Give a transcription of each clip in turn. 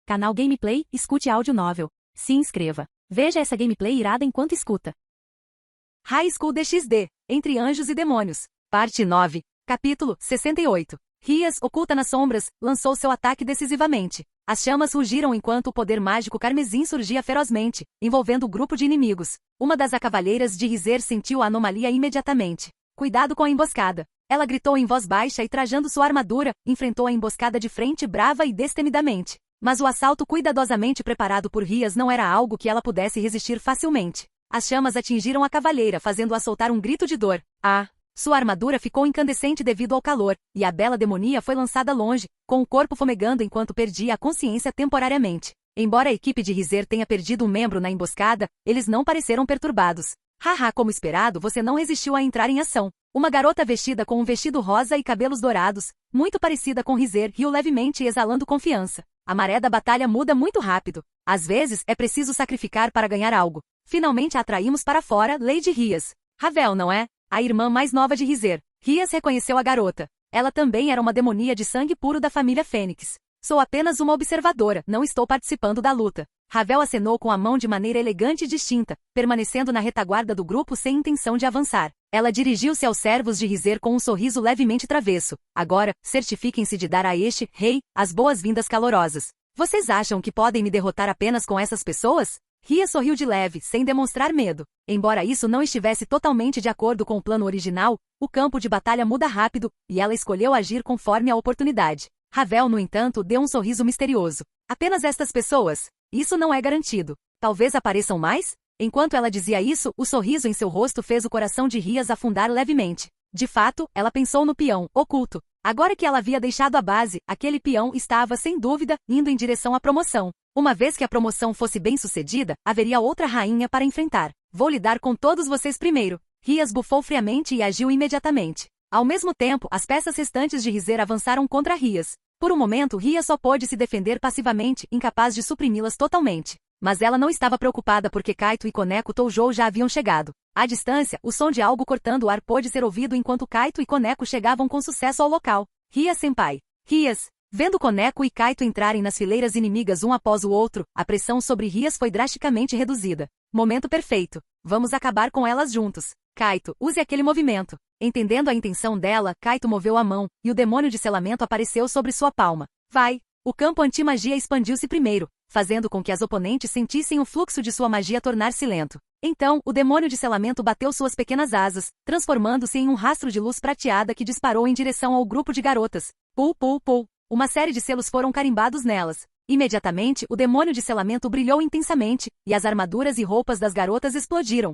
Canal Gameplay, escute áudio novel. Se inscreva. Veja essa gameplay irada enquanto escuta. High School DxD, Entre Anjos e Demônios. Parte 9. Capítulo 68. Rias, oculta nas sombras, lançou seu ataque decisivamente. As chamas rugiram enquanto o poder mágico carmesim surgia ferozmente, envolvendo o grupo de inimigos. Uma das cavalheiras de Rizer sentiu a anomalia imediatamente. Cuidado com a emboscada. Ela gritou em voz baixa e, trajando sua armadura, enfrentou a emboscada de frente brava e destemidamente. Mas o assalto cuidadosamente preparado por Rias não era algo que ela pudesse resistir facilmente. As chamas atingiram a cavalheira, fazendo-a soltar um grito de dor. Sua armadura ficou incandescente devido ao calor, e a bela demonia foi lançada longe, com o corpo fumegando enquanto perdia a consciência temporariamente. Embora a equipe de Rizer tenha perdido um membro na emboscada, eles não pareceram perturbados. Como esperado, você não resistiu a entrar em ação. Uma garota vestida com um vestido rosa e cabelos dourados, muito parecida com Rizer, riu levemente exalando confiança. A maré da batalha muda muito rápido. Às vezes, é preciso sacrificar para ganhar algo. Finalmente a atraímos para fora, Lady Rias. Ravel, não é? A irmã mais nova de Rizer. Rias reconheceu a garota. Ela também era uma demonia de sangue puro da família Fênix. Sou apenas uma observadora, não estou participando da luta. Ravel acenou com a mão de maneira elegante e distinta, permanecendo na retaguarda do grupo sem intenção de avançar. Ela dirigiu-se aos servos de Rizer com um sorriso levemente travesso. Agora, certifiquem-se de dar a este rei as boas-vindas calorosas. Vocês acham que podem me derrotar apenas com essas pessoas? Ria sorriu de leve, sem demonstrar medo. Embora isso não estivesse totalmente de acordo com o plano original, o campo de batalha muda rápido, e ela escolheu agir conforme a oportunidade. Ravel, no entanto, deu um sorriso misterioso. Apenas estas pessoas? Isso não é garantido. Talvez apareçam mais? Enquanto ela dizia isso, o sorriso em seu rosto fez o coração de Rias afundar levemente. De fato, ela pensou no peão, oculto. Agora que ela havia deixado a base, aquele peão estava, sem dúvida, indo em direção à promoção. Uma vez que a promoção fosse bem-sucedida, haveria outra rainha para enfrentar. Vou lidar com todos vocês primeiro. Rias bufou friamente e agiu imediatamente. Ao mesmo tempo, as peças restantes de Rizer avançaram contra Rias. Por um momento, Rias só pôde se defender passivamente, incapaz de suprimi-las totalmente. Mas ela não estava preocupada porque Kaito e Koneko Toujou já haviam chegado. À distância, o som de algo cortando o ar pôde ser ouvido enquanto Kaito e Koneko chegavam com sucesso ao local. Rias-senpai. Rias. Vendo Koneko e Kaito entrarem nas fileiras inimigas um após o outro, a pressão sobre Rias foi drasticamente reduzida. Momento perfeito. Vamos acabar com elas juntos. Kaito, use aquele movimento. Entendendo a intenção dela, Kaito moveu a mão, e o demônio de selamento apareceu sobre sua palma. Vai! O campo anti-magia expandiu-se primeiro, fazendo com que as oponentes sentissem o fluxo de sua magia tornar-se lento. Então, o demônio de selamento bateu suas pequenas asas, transformando-se em um rastro de luz prateada que disparou em direção ao grupo de garotas. Pul, pul, pul. Uma série de selos foram carimbados nelas. Imediatamente, o demônio de selamento brilhou intensamente, e as armaduras e roupas das garotas explodiram.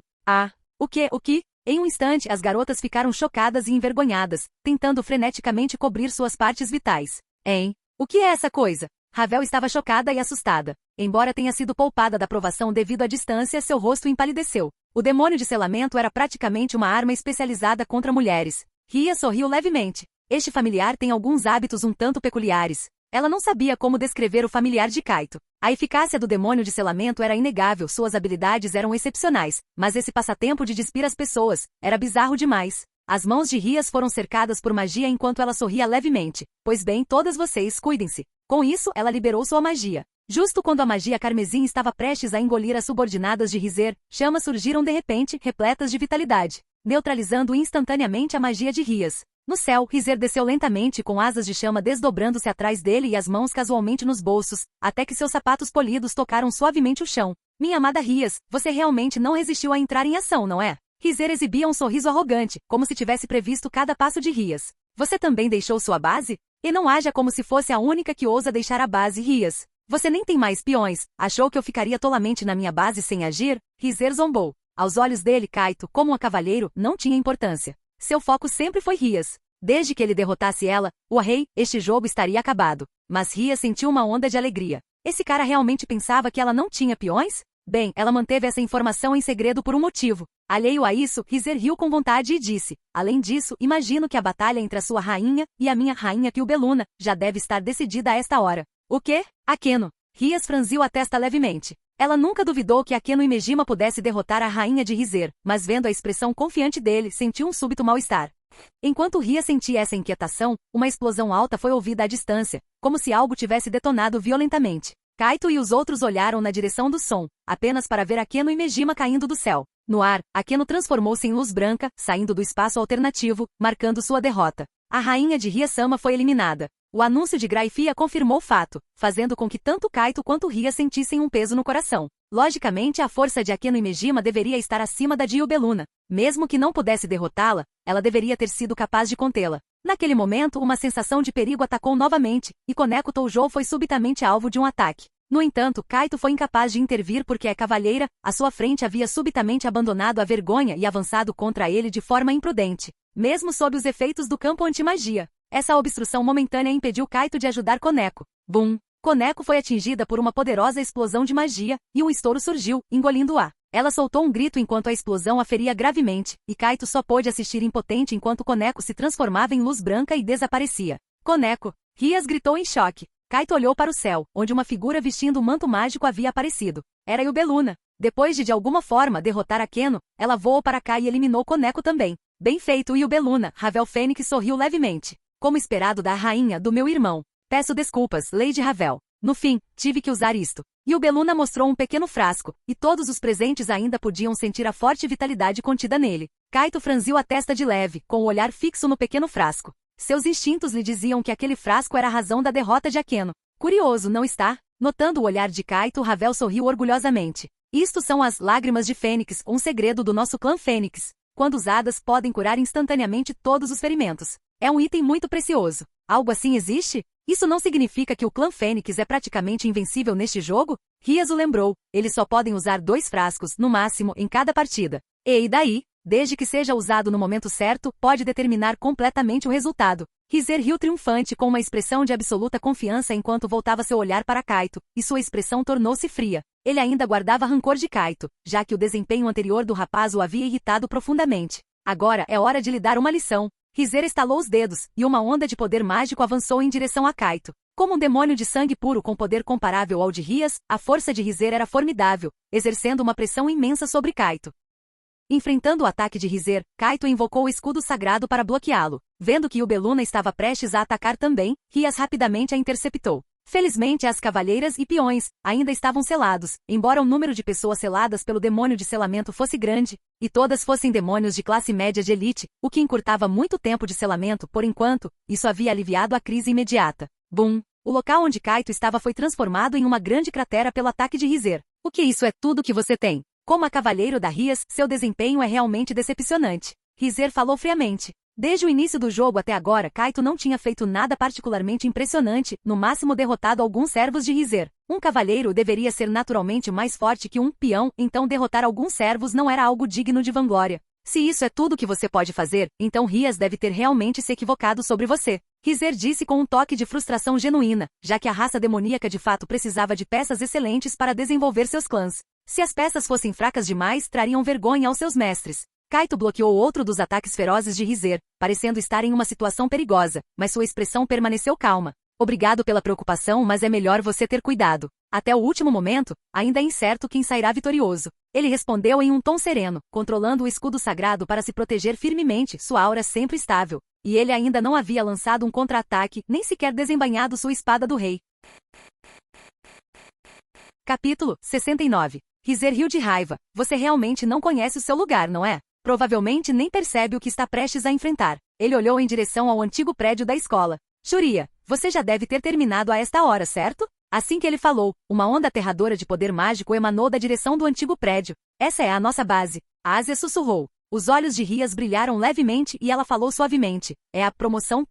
O que? Em um instante, as garotas ficaram chocadas e envergonhadas, tentando freneticamente cobrir suas partes vitais. O que é essa coisa? Ravel estava chocada e assustada. Embora tenha sido poupada da provação devido à distância, seu rosto empalideceu. O demônio de selamento era praticamente uma arma especializada contra mulheres. Ria sorriu levemente. Este familiar tem alguns hábitos um tanto peculiares. Ela não sabia como descrever o familiar de Kaito. A eficácia do demônio de selamento era inegável, suas habilidades eram excepcionais, mas esse passatempo de despir as pessoas era bizarro demais. As mãos de Rias foram cercadas por magia enquanto ela sorria levemente. Pois bem, todas vocês, cuidem-se. Com isso, ela liberou sua magia. Justo quando a magia carmesim estava prestes a engolir as subordinadas de Rizer, chamas surgiram de repente, repletas de vitalidade, neutralizando instantaneamente a magia de Rias. No céu, Rizer desceu lentamente com asas de chama desdobrando-se atrás dele e as mãos casualmente nos bolsos, até que seus sapatos polidos tocaram suavemente o chão. Minha amada Rias, você realmente não resistiu a entrar em ação, não é? Rizer exibia um sorriso arrogante, como se tivesse previsto cada passo de Rias. Você também deixou sua base? E não haja como se fosse a única que ousa deixar a base, Rias. Você nem tem mais peões. Achou que eu ficaria tolamente na minha base sem agir? Rizer zombou. Aos olhos dele, Kaito, como um cavalheiro, não tinha importância. Seu foco sempre foi Rias. Desde que ele derrotasse ela, o rei, este jogo estaria acabado. Mas Rias sentiu uma onda de alegria. Esse cara realmente pensava que ela não tinha peões? Bem, ela manteve essa informação em segredo por um motivo. Alheio a isso, Rizer riu com vontade e disse: além disso, imagino que a batalha entre a sua rainha e a minha rainha Kyubeluna já deve estar decidida a esta hora. O quê? Akeno. Rias franziu a testa levemente. Ela nunca duvidou que Akeno Imejima pudesse derrotar a rainha de Rizer, mas vendo a expressão confiante dele, sentiu um súbito mal-estar. Enquanto Ria sentia essa inquietação, uma explosão alta foi ouvida à distância, como se algo tivesse detonado violentamente. Kaito e os outros olharam na direção do som, apenas para ver Akeno e Mejima caindo do céu. No ar, Akeno transformou-se em luz branca, saindo do espaço alternativo, marcando sua derrota. A rainha de Ria-sama foi eliminada. O anúncio de Graifia confirmou o fato, fazendo com que tanto Kaito quanto Ria sentissem um peso no coração. Logicamente, a força de Akeno e Mejima deveria estar acima da de Yubeluna. Mesmo que não pudesse derrotá-la, ela deveria ter sido capaz de contê-la. Naquele momento, uma sensação de perigo atacou novamente, e Koneko Toujou foi subitamente alvo de um ataque. No entanto, Kaito foi incapaz de intervir porque a cavalheira, à sua frente, havia subitamente abandonado a vergonha e avançado contra ele de forma imprudente, mesmo sob os efeitos do campo anti-magia. Essa obstrução momentânea impediu Kaito de ajudar Koneko. Bum! Koneko foi atingida por uma poderosa explosão de magia, e um estouro surgiu, engolindo-a. Ela soltou um grito enquanto a explosão a feria gravemente, e Kaito só pôde assistir impotente enquanto Koneko se transformava em luz branca e desaparecia. Koneko! Rias gritou em choque. Kaito olhou para o céu, onde uma figura vestindo um manto mágico havia aparecido. Era Yubeluna. Depois de alguma forma derrotar Akeno, ela voou para cá e eliminou Koneko também. Bem feito, Yubeluna! Ravel Fênix sorriu levemente. Como esperado da rainha do meu irmão. Peço desculpas, Lady Ravel. No fim, tive que usar isto. Yubeluna mostrou um pequeno frasco, e todos os presentes ainda podiam sentir a forte vitalidade contida nele. Kaito franziu a testa de leve, com o olhar fixo no pequeno frasco. Seus instintos lhe diziam que aquele frasco era a razão da derrota de Akeno. Curioso, não está? Notando o olhar de Kaito, Ravel sorriu orgulhosamente. Isto são as lágrimas de Fênix, um segredo do nosso clã Fênix. Quando usadas, podem curar instantaneamente todos os ferimentos. É um item muito precioso. Algo assim existe? Isso não significa que o clã Fênix é praticamente invencível neste jogo? Rias o lembrou. Eles só podem usar 2 frascos, no máximo, em cada partida. E daí? Desde que seja usado no momento certo, pode determinar completamente o resultado. Rizer riu triunfante com uma expressão de absoluta confiança enquanto voltava seu olhar para Kaito, e sua expressão tornou-se fria. Ele ainda guardava rancor de Kaito, já que o desempenho anterior do rapaz o havia irritado profundamente. Agora é hora de lhe dar uma lição. Rizer estalou os dedos, e uma onda de poder mágico avançou em direção a Kaito. Como um demônio de sangue puro com poder comparável ao de Rias, a força de Rizer era formidável, exercendo uma pressão imensa sobre Kaito. Enfrentando o ataque de Rizer, Kaito invocou o escudo sagrado para bloqueá-lo. Vendo que Yubeluna estava prestes a atacar também, Rias rapidamente a interceptou. Felizmente as cavalheiras e peões ainda estavam selados, embora o número de pessoas seladas pelo demônio de selamento fosse grande, e todas fossem demônios de classe média de elite, o que encurtava muito tempo de selamento por enquanto, isso havia aliviado a crise imediata. Bum! O local onde Kaito estava foi transformado em uma grande cratera pelo ataque de Rizer. O que isso é tudo que você tem? Como a cavaleiro da Rias, seu desempenho é realmente decepcionante. Rizer falou friamente. Desde o início do jogo até agora, Kaito não tinha feito nada particularmente impressionante, no máximo derrotado alguns servos de Rizer. Um cavalheiro deveria ser naturalmente mais forte que um peão, então derrotar alguns servos não era algo digno de vanglória. Se isso é tudo que você pode fazer, então Rias deve ter realmente se equivocado sobre você. Rizer disse com um toque de frustração genuína, já que a raça demoníaca de fato precisava de peças excelentes para desenvolver seus clãs. Se as peças fossem fracas demais, trariam vergonha aos seus mestres. Kaito bloqueou outro dos ataques ferozes de Rizer, parecendo estar em uma situação perigosa, mas sua expressão permaneceu calma. Obrigado pela preocupação, mas é melhor você ter cuidado. Até o último momento, ainda é incerto quem sairá vitorioso. Ele respondeu em um tom sereno, controlando o escudo sagrado para se proteger firmemente, sua aura sempre estável. E ele ainda não havia lançado um contra-ataque, nem sequer desembainhado sua espada do rei. Capítulo 69. Rizer riu de raiva. Você realmente não conhece o seu lugar, não é? Provavelmente nem percebe o que está prestes a enfrentar. Ele olhou em direção ao antigo prédio da escola. Churia, você já deve ter terminado a esta hora, certo? Assim que ele falou, uma onda aterradora de poder mágico emanou da direção do antigo prédio. Essa é a nossa base. Ásia sussurrou. Os olhos de Rias brilharam levemente e ela falou suavemente. É a promoção.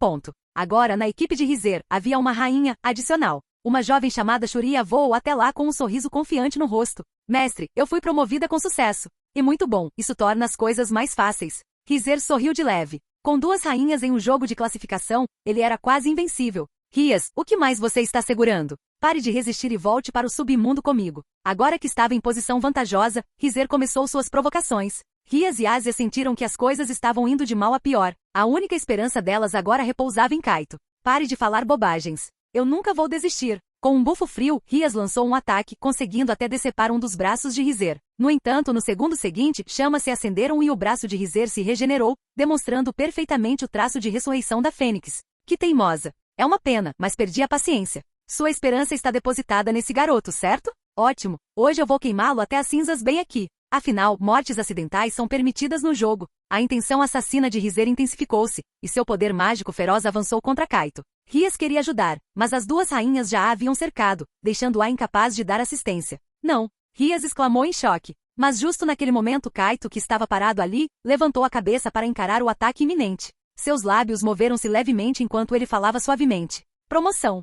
Agora, na equipe de Rizer, havia uma rainha adicional. Uma jovem chamada Churia voou até lá com um sorriso confiante no rosto. Mestre, eu fui promovida com sucesso. E muito bom, isso torna as coisas mais fáceis. Rizer sorriu de leve. Com 2 rainhas em um jogo de classificação, ele era quase invencível. Rias, o que mais você está segurando? Pare de resistir e volte para o submundo comigo. Agora que estava em posição vantajosa, Rizer começou suas provocações. Rias e Ásia sentiram que as coisas estavam indo de mal a pior. A única esperança delas agora repousava em Kaito. Pare de falar bobagens. Eu nunca vou desistir. Com um bufo frio, Rias lançou um ataque, conseguindo até decepar um dos braços de Rizer. No entanto, no segundo seguinte, chamas se acenderam e o braço de Rizer se regenerou, demonstrando perfeitamente o traço de ressurreição da Fênix. Que teimosa! É uma pena, mas perdi a paciência. Sua esperança está depositada nesse garoto, certo? Ótimo, hoje eu vou queimá-lo até as cinzas bem aqui. Afinal, mortes acidentais são permitidas no jogo. A intenção assassina de Rizer intensificou-se, e seu poder mágico feroz avançou contra Kaito. Rias queria ajudar, mas as duas rainhas já a haviam cercado, deixando-a incapaz de dar assistência. Não! Rias exclamou em choque. Mas justo naquele momento Kaito, que estava parado ali, levantou a cabeça para encarar o ataque iminente. Seus lábios moveram-se levemente enquanto ele falava suavemente. Promoção!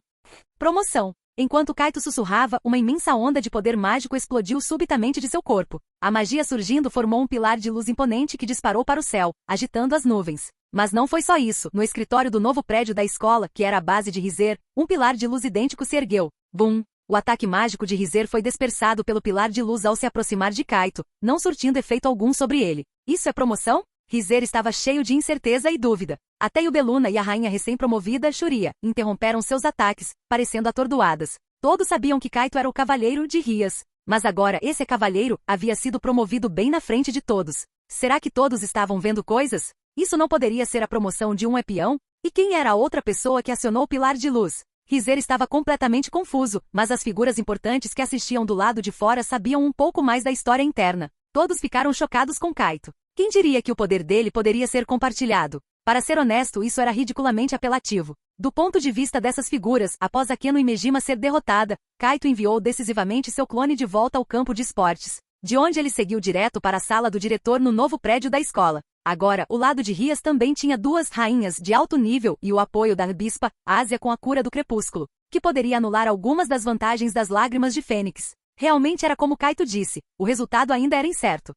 Promoção! Enquanto Kaito sussurrava, uma imensa onda de poder mágico explodiu subitamente de seu corpo. A magia surgindo formou um pilar de luz imponente que disparou para o céu, agitando as nuvens. Mas não foi só isso. No escritório do novo prédio da escola, que era a base de Rizer, um pilar de luz idêntico se ergueu. Bum! O ataque mágico de Rizer foi dispersado pelo pilar de luz ao se aproximar de Kaito, não surtindo efeito algum sobre ele. Isso é promoção? Rizer estava cheio de incerteza e dúvida. Até Yubeluna e a rainha recém-promovida, Shuria, interromperam seus ataques, parecendo atordoadas. Todos sabiam que Kaito era o cavalheiro de Rias. Mas agora esse cavalheiro havia sido promovido bem na frente de todos. Será que todos estavam vendo coisas? Isso não poderia ser a promoção de um espião? E quem era a outra pessoa que acionou o pilar de luz? Rizer estava completamente confuso, mas as figuras importantes que assistiam do lado de fora sabiam um pouco mais da história interna. Todos ficaram chocados com Kaito. Quem diria que o poder dele poderia ser compartilhado? Para ser honesto, isso era ridiculamente apelativo. Do ponto de vista dessas figuras, após Akeno Imejima ser derrotada, Kaito enviou decisivamente seu clone de volta ao campo de esportes, de onde ele seguiu direto para a sala do diretor no novo prédio da escola. Agora, o lado de Rias também tinha duas rainhas de alto nível e o apoio da bispa, Ásia com a cura do crepúsculo, que poderia anular algumas das vantagens das lágrimas de Fênix. Realmente era como Kaito disse, o resultado ainda era incerto.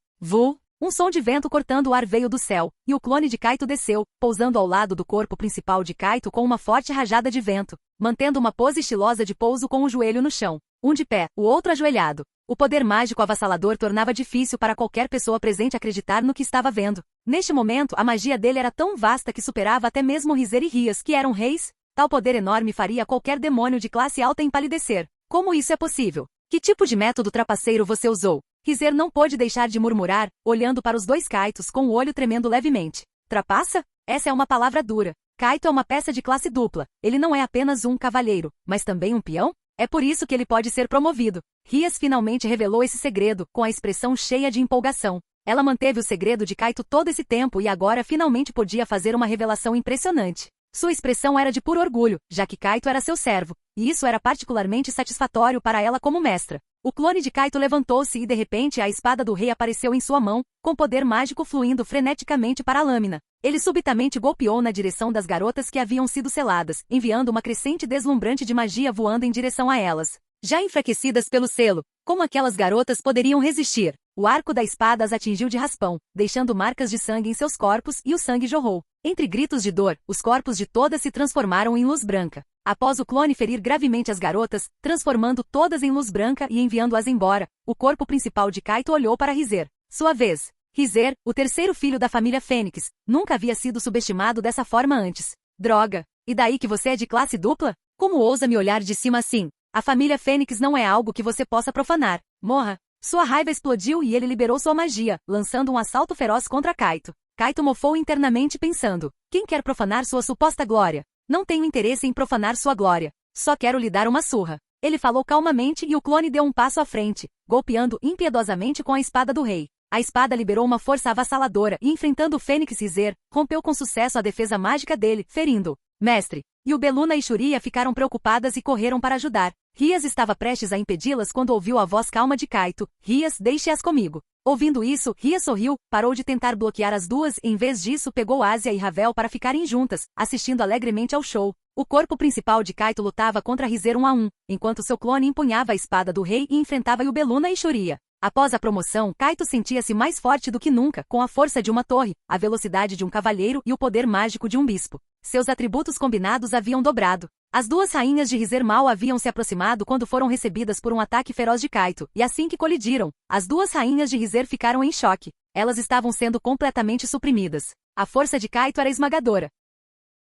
Um som de vento cortando o ar veio do céu, e o clone de Kaito desceu, pousando ao lado do corpo principal de Kaito com uma forte rajada de vento, mantendo uma pose estilosa de pouso com o joelho no chão. Um de pé, o outro ajoelhado. O poder mágico avassalador tornava difícil para qualquer pessoa presente acreditar no que estava vendo. Neste momento, a magia dele era tão vasta que superava até mesmo Rizer e Rias, que eram reis. Tal poder enorme faria qualquer demônio de classe alta empalidecer. Como isso é possível? Que tipo de método trapaceiro você usou? Rizer não pôde deixar de murmurar, olhando para os dois Kaitos com o olho tremendo levemente. Trapaça? Essa é uma palavra dura. Kaito é uma peça de classe dupla. Ele não é apenas um cavalheiro, mas também um peão? É por isso que ele pode ser promovido. Rias finalmente revelou esse segredo, com a expressão cheia de empolgação. Ela manteve o segredo de Kaito todo esse tempo e agora finalmente podia fazer uma revelação impressionante. Sua expressão era de puro orgulho, já que Kaito era seu servo, e isso era particularmente satisfatório para ela como mestra. O clone de Kaito levantou-se e de repente a espada do rei apareceu em sua mão, com poder mágico fluindo freneticamente para a lâmina. Ele subitamente golpeou na direção das garotas que haviam sido seladas, enviando uma crescente deslumbrante de magia voando em direção a elas. Já enfraquecidas pelo selo, como aquelas garotas poderiam resistir? O arco da espada as atingiu de raspão, deixando marcas de sangue em seus corpos e o sangue jorrou. Entre gritos de dor, os corpos de todas se transformaram em luz branca. Após o clone ferir gravemente as garotas, transformando todas em luz branca e enviando-as embora, o corpo principal de Kaito olhou para Rizer. Sua vez. Rizer, o terceiro filho da família Fênix, nunca havia sido subestimado dessa forma antes. Droga! E daí que você é de classe dupla? Como ousa me olhar de cima assim? A família Fênix não é algo que você possa profanar. Morra! Sua raiva explodiu e ele liberou sua magia, lançando um assalto feroz contra Kaito. Kaito mofou internamente pensando, quem quer profanar sua suposta glória? Não tenho interesse em profanar sua glória. Só quero lhe dar uma surra. Ele falou calmamente e o clone deu um passo à frente, golpeando impiedosamente com a espada do rei. A espada liberou uma força avassaladora e, enfrentando o Fênix Rizer, rompeu com sucesso a defesa mágica dele, ferindo. Mestre. Yubeluna e Shuria ficaram preocupadas e correram para ajudar. Rias estava prestes a impedi-las quando ouviu a voz calma de Kaito. Rias, deixe-as comigo. Ouvindo isso, Rias sorriu, parou de tentar bloquear as duas e em vez disso pegou Ásia e Ravel para ficarem juntas, assistindo alegremente ao show. O corpo principal de Kaito lutava contra Rizer 1 a 1, enquanto seu clone empunhava a espada do rei e enfrentava Yubeluna e Shuria. Após a promoção, Kaito sentia-se mais forte do que nunca, com a força de uma torre, a velocidade de um cavalheiro e o poder mágico de um bispo. Seus atributos combinados haviam dobrado. As duas rainhas de Rizer mal haviam se aproximado quando foram recebidas por um ataque feroz de Kaito, e assim que colidiram, as duas rainhas de Rizer ficaram em choque. Elas estavam sendo completamente suprimidas. A força de Kaito era esmagadora.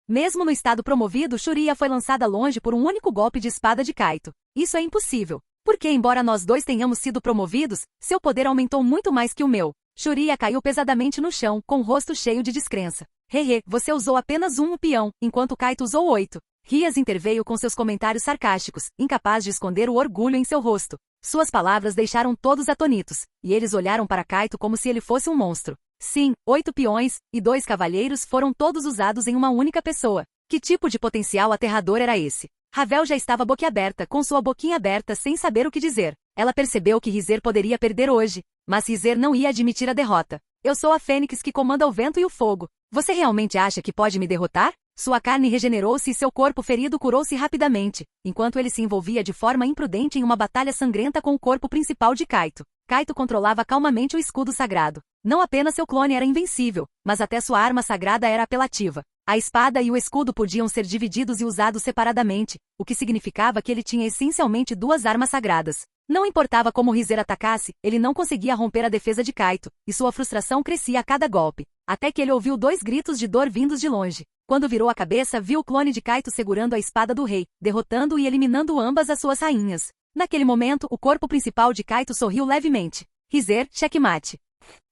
Mesmo no estado promovido, Shuria foi lançada longe por um único golpe de espada de Kaito. Isso é impossível. Porque embora nós dois tenhamos sido promovidos, seu poder aumentou muito mais que o meu. Shuria caiu pesadamente no chão, com o rosto cheio de descrença. Hehe, você usou apenas um peão, enquanto Kaito usou 8. Rias interveio com seus comentários sarcásticos, incapaz de esconder o orgulho em seu rosto. Suas palavras deixaram todos atonitos, e eles olharam para Kaito como se ele fosse um monstro. Sim, 8 peões e 2 cavalheiros foram todos usados em uma única pessoa. Que tipo de potencial aterrador era esse? Ravel já estava boquiaberta, com sua boquinha aberta sem saber o que dizer. Ela percebeu que Rizer poderia perder hoje, mas Rizer não ia admitir a derrota. Eu sou a fênix que comanda o vento e o fogo. Você realmente acha que pode me derrotar? Sua carne regenerou-se e seu corpo ferido curou-se rapidamente, enquanto ele se envolvia de forma imprudente em uma batalha sangrenta com o corpo principal de Kaito. Kaito controlava calmamente o escudo sagrado. Não apenas seu clone era invencível, mas até sua arma sagrada era apelativa. A espada e o escudo podiam ser divididos e usados separadamente, o que significava que ele tinha essencialmente 2 armas sagradas. Não importava como Rizer atacasse, ele não conseguia romper a defesa de Kaito, e sua frustração crescia a cada golpe, até que ele ouviu 2 gritos de dor vindos de longe. Quando virou a cabeça, viu o clone de Kaito segurando a espada do rei, derrotando e eliminando ambas as suas rainhas. Naquele momento, o corpo principal de Kaito sorriu levemente. Rizer, checkmate.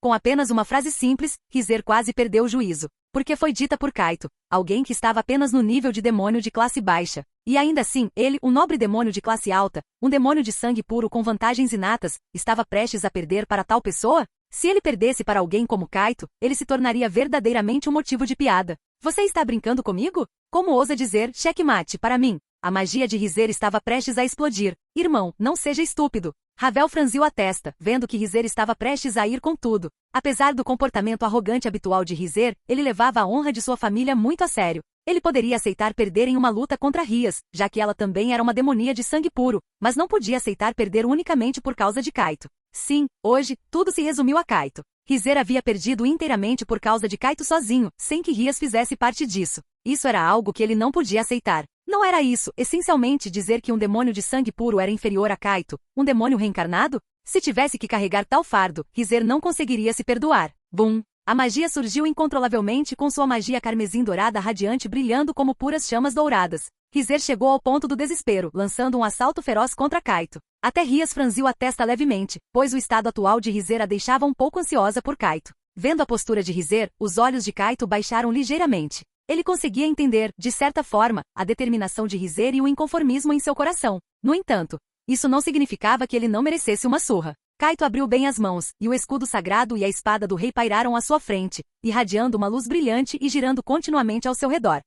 Com apenas uma frase simples, Rizer quase perdeu o juízo, porque foi dita por Kaito, alguém que estava apenas no nível de demônio de classe baixa. E ainda assim, ele, um nobre demônio de classe alta, um demônio de sangue puro com vantagens inatas, estava prestes a perder para tal pessoa? Se ele perdesse para alguém como Kaito, ele se tornaria verdadeiramente um motivo de piada. Você está brincando comigo? Como ousa dizer checkmate para mim? A magia de Rizer estava prestes a explodir. Irmão, não seja estúpido. Ravel franziu a testa, vendo que Rizer estava prestes a ir com tudo. Apesar do comportamento arrogante habitual de Rizer, ele levava a honra de sua família muito a sério. Ele poderia aceitar perder em uma luta contra Rias, já que ela também era uma demonia de sangue puro, mas não podia aceitar perder unicamente por causa de Kaito. Sim, hoje, tudo se resumiu a Kaito. Rizer havia perdido inteiramente por causa de Kaito sozinho, sem que Rias fizesse parte disso. Isso era algo que ele não podia aceitar. Não era isso, essencialmente dizer que um demônio de sangue puro era inferior a Kaito, um demônio reencarnado? Se tivesse que carregar tal fardo, Rizer não conseguiria se perdoar. Bum! A magia surgiu incontrolavelmente com sua magia carmesim dourada radiante brilhando como puras chamas douradas. Rizer chegou ao ponto do desespero, lançando um assalto feroz contra Kaito. Até Rias franziu a testa levemente, pois o estado atual de Rizer a deixava um pouco ansiosa por Kaito. Vendo a postura de Rizer, os olhos de Kaito baixaram ligeiramente. Ele conseguia entender, de certa forma, a determinação de Rizer e o inconformismo em seu coração. No entanto, isso não significava que ele não merecesse uma surra. Kaito abriu bem as mãos, e o escudo sagrado e a espada do rei pairaram à sua frente, irradiando uma luz brilhante e girando continuamente ao seu redor.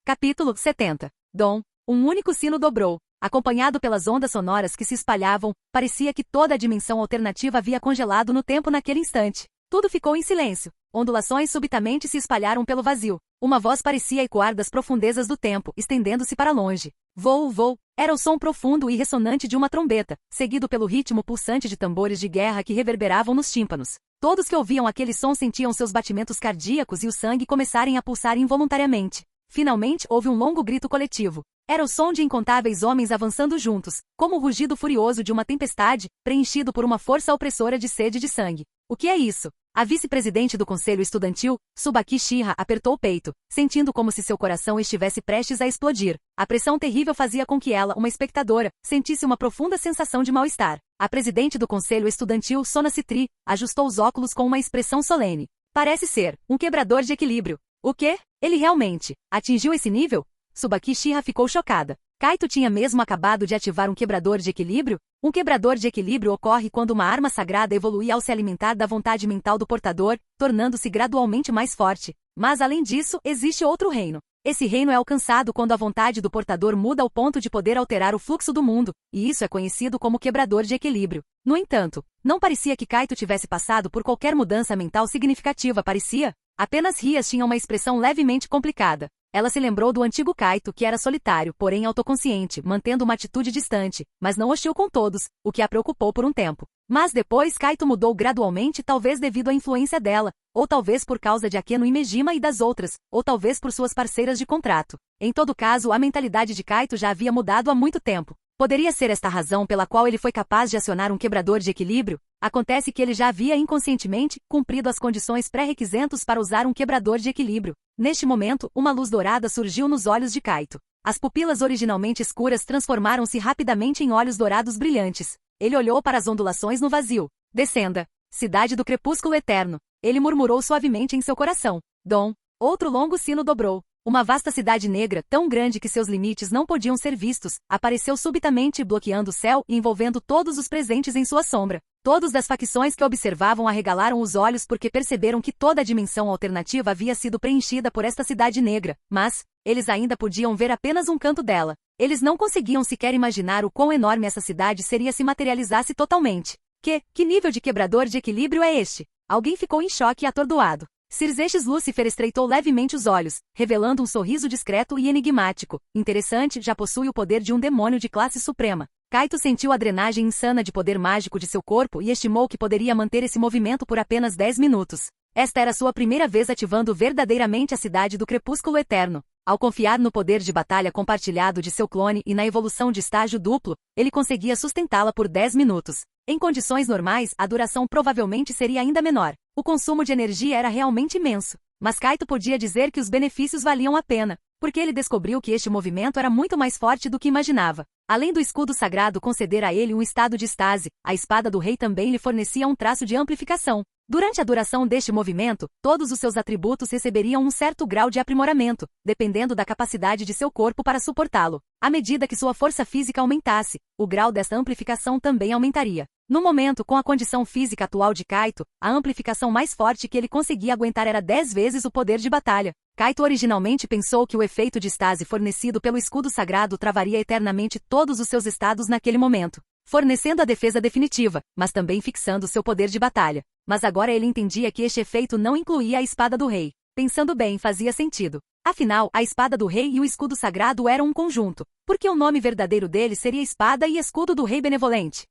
Capítulo 70. Dom. Um único sino dobrou. Acompanhado pelas ondas sonoras que se espalhavam, parecia que toda a dimensão alternativa havia congelado no tempo naquele instante. Tudo ficou em silêncio. Ondulações subitamente se espalharam pelo vazio. Uma voz parecia ecoar das profundezas do tempo, estendendo-se para longe. Vou, vou. Era o som profundo e ressonante de uma trombeta, seguido pelo ritmo pulsante de tambores de guerra que reverberavam nos tímpanos. Todos que ouviam aquele som sentiam seus batimentos cardíacos e o sangue começarem a pulsar involuntariamente. Finalmente, houve um longo grito coletivo. Era o som de incontáveis homens avançando juntos, como o rugido furioso de uma tempestade, preenchido por uma força opressora de sede de sangue. O que é isso? A vice-presidente do conselho estudantil, Tsubaki Shira, apertou o peito, sentindo como se seu coração estivesse prestes a explodir. A pressão terrível fazia com que ela, uma espectadora, sentisse uma profunda sensação de mal-estar. A presidente do conselho estudantil, Sona Citri, ajustou os óculos com uma expressão solene. Parece ser um quebrador de equilíbrio. O quê? Ele realmente atingiu esse nível? Tsubaki Shira ficou chocada. Kaito tinha mesmo acabado de ativar um quebrador de equilíbrio? Um quebrador de equilíbrio ocorre quando uma arma sagrada evolui ao se alimentar da vontade mental do portador, tornando-se gradualmente mais forte. Mas além disso, existe outro reino. Esse reino é alcançado quando a vontade do portador muda ao ponto de poder alterar o fluxo do mundo, e isso é conhecido como quebrador de equilíbrio. No entanto, não parecia que Kaito tivesse passado por qualquer mudança mental significativa, parecia? Apenas Rias tinha uma expressão levemente complicada. Ela se lembrou do antigo Kaito, que era solitário, porém autoconsciente, mantendo uma atitude distante, mas não hostil com todos, o que a preocupou por um tempo. Mas depois Kaito mudou gradualmente, talvez devido à influência dela, ou talvez por causa de Akeno Imejima e das outras, ou talvez por suas parceiras de contrato. Em todo caso, a mentalidade de Kaito já havia mudado há muito tempo. Poderia ser esta a razão pela qual ele foi capaz de acionar um quebrador de equilíbrio? Acontece que ele já havia inconscientemente cumprido as condições pré-requisitos para usar um quebrador de equilíbrio. Neste momento, uma luz dourada surgiu nos olhos de Kaito. As pupilas originalmente escuras transformaram-se rapidamente em olhos dourados brilhantes. Ele olhou para as ondulações no vazio. Descenda. Cidade do crepúsculo eterno. Ele murmurou suavemente em seu coração. Dom. Outro longo sino dobrou. Uma vasta cidade negra, tão grande que seus limites não podiam ser vistos, apareceu subitamente bloqueando o céu e envolvendo todos os presentes em sua sombra. Todos das facções que observavam arregalaram os olhos porque perceberam que toda a dimensão alternativa havia sido preenchida por esta cidade negra, mas eles ainda podiam ver apenas um canto dela. Eles não conseguiam sequer imaginar o quão enorme essa cidade seria se materializasse totalmente. Que nível de quebrador de equilíbrio é este? Alguém ficou em choque e atordoado. Sir Lúcifer estreitou levemente os olhos, revelando um sorriso discreto e enigmático. Interessante, já possui o poder de um demônio de classe suprema. Kaito sentiu a drenagem insana de poder mágico de seu corpo e estimou que poderia manter esse movimento por apenas 10 minutos. Esta era sua primeira vez ativando verdadeiramente a cidade do crepúsculo eterno. Ao confiar no poder de batalha compartilhado de seu clone e na evolução de estágio duplo, ele conseguia sustentá-la por 10 minutos. Em condições normais, a duração provavelmente seria ainda menor. O consumo de energia era realmente imenso. Mas Kaito podia dizer que os benefícios valiam a pena, porque ele descobriu que este movimento era muito mais forte do que imaginava. Além do escudo sagrado conceder a ele um estado de estase, a espada do rei também lhe fornecia um traço de amplificação. Durante a duração deste movimento, todos os seus atributos receberiam um certo grau de aprimoramento, dependendo da capacidade de seu corpo para suportá-lo. À medida que sua força física aumentasse, o grau desta amplificação também aumentaria. No momento, com a condição física atual de Kaito, a amplificação mais forte que ele conseguia aguentar era 10 vezes o poder de batalha. Kaito originalmente pensou que o efeito de estase fornecido pelo escudo sagrado travaria eternamente todos os seus estados naquele momento, fornecendo a defesa definitiva, mas também fixando seu poder de batalha. Mas agora ele entendia que este efeito não incluía a espada do rei. Pensando bem, fazia sentido. Afinal, a espada do rei e o escudo sagrado eram um conjunto, porque o nome verdadeiro dele seria Espada e Escudo do Rei Benevolente.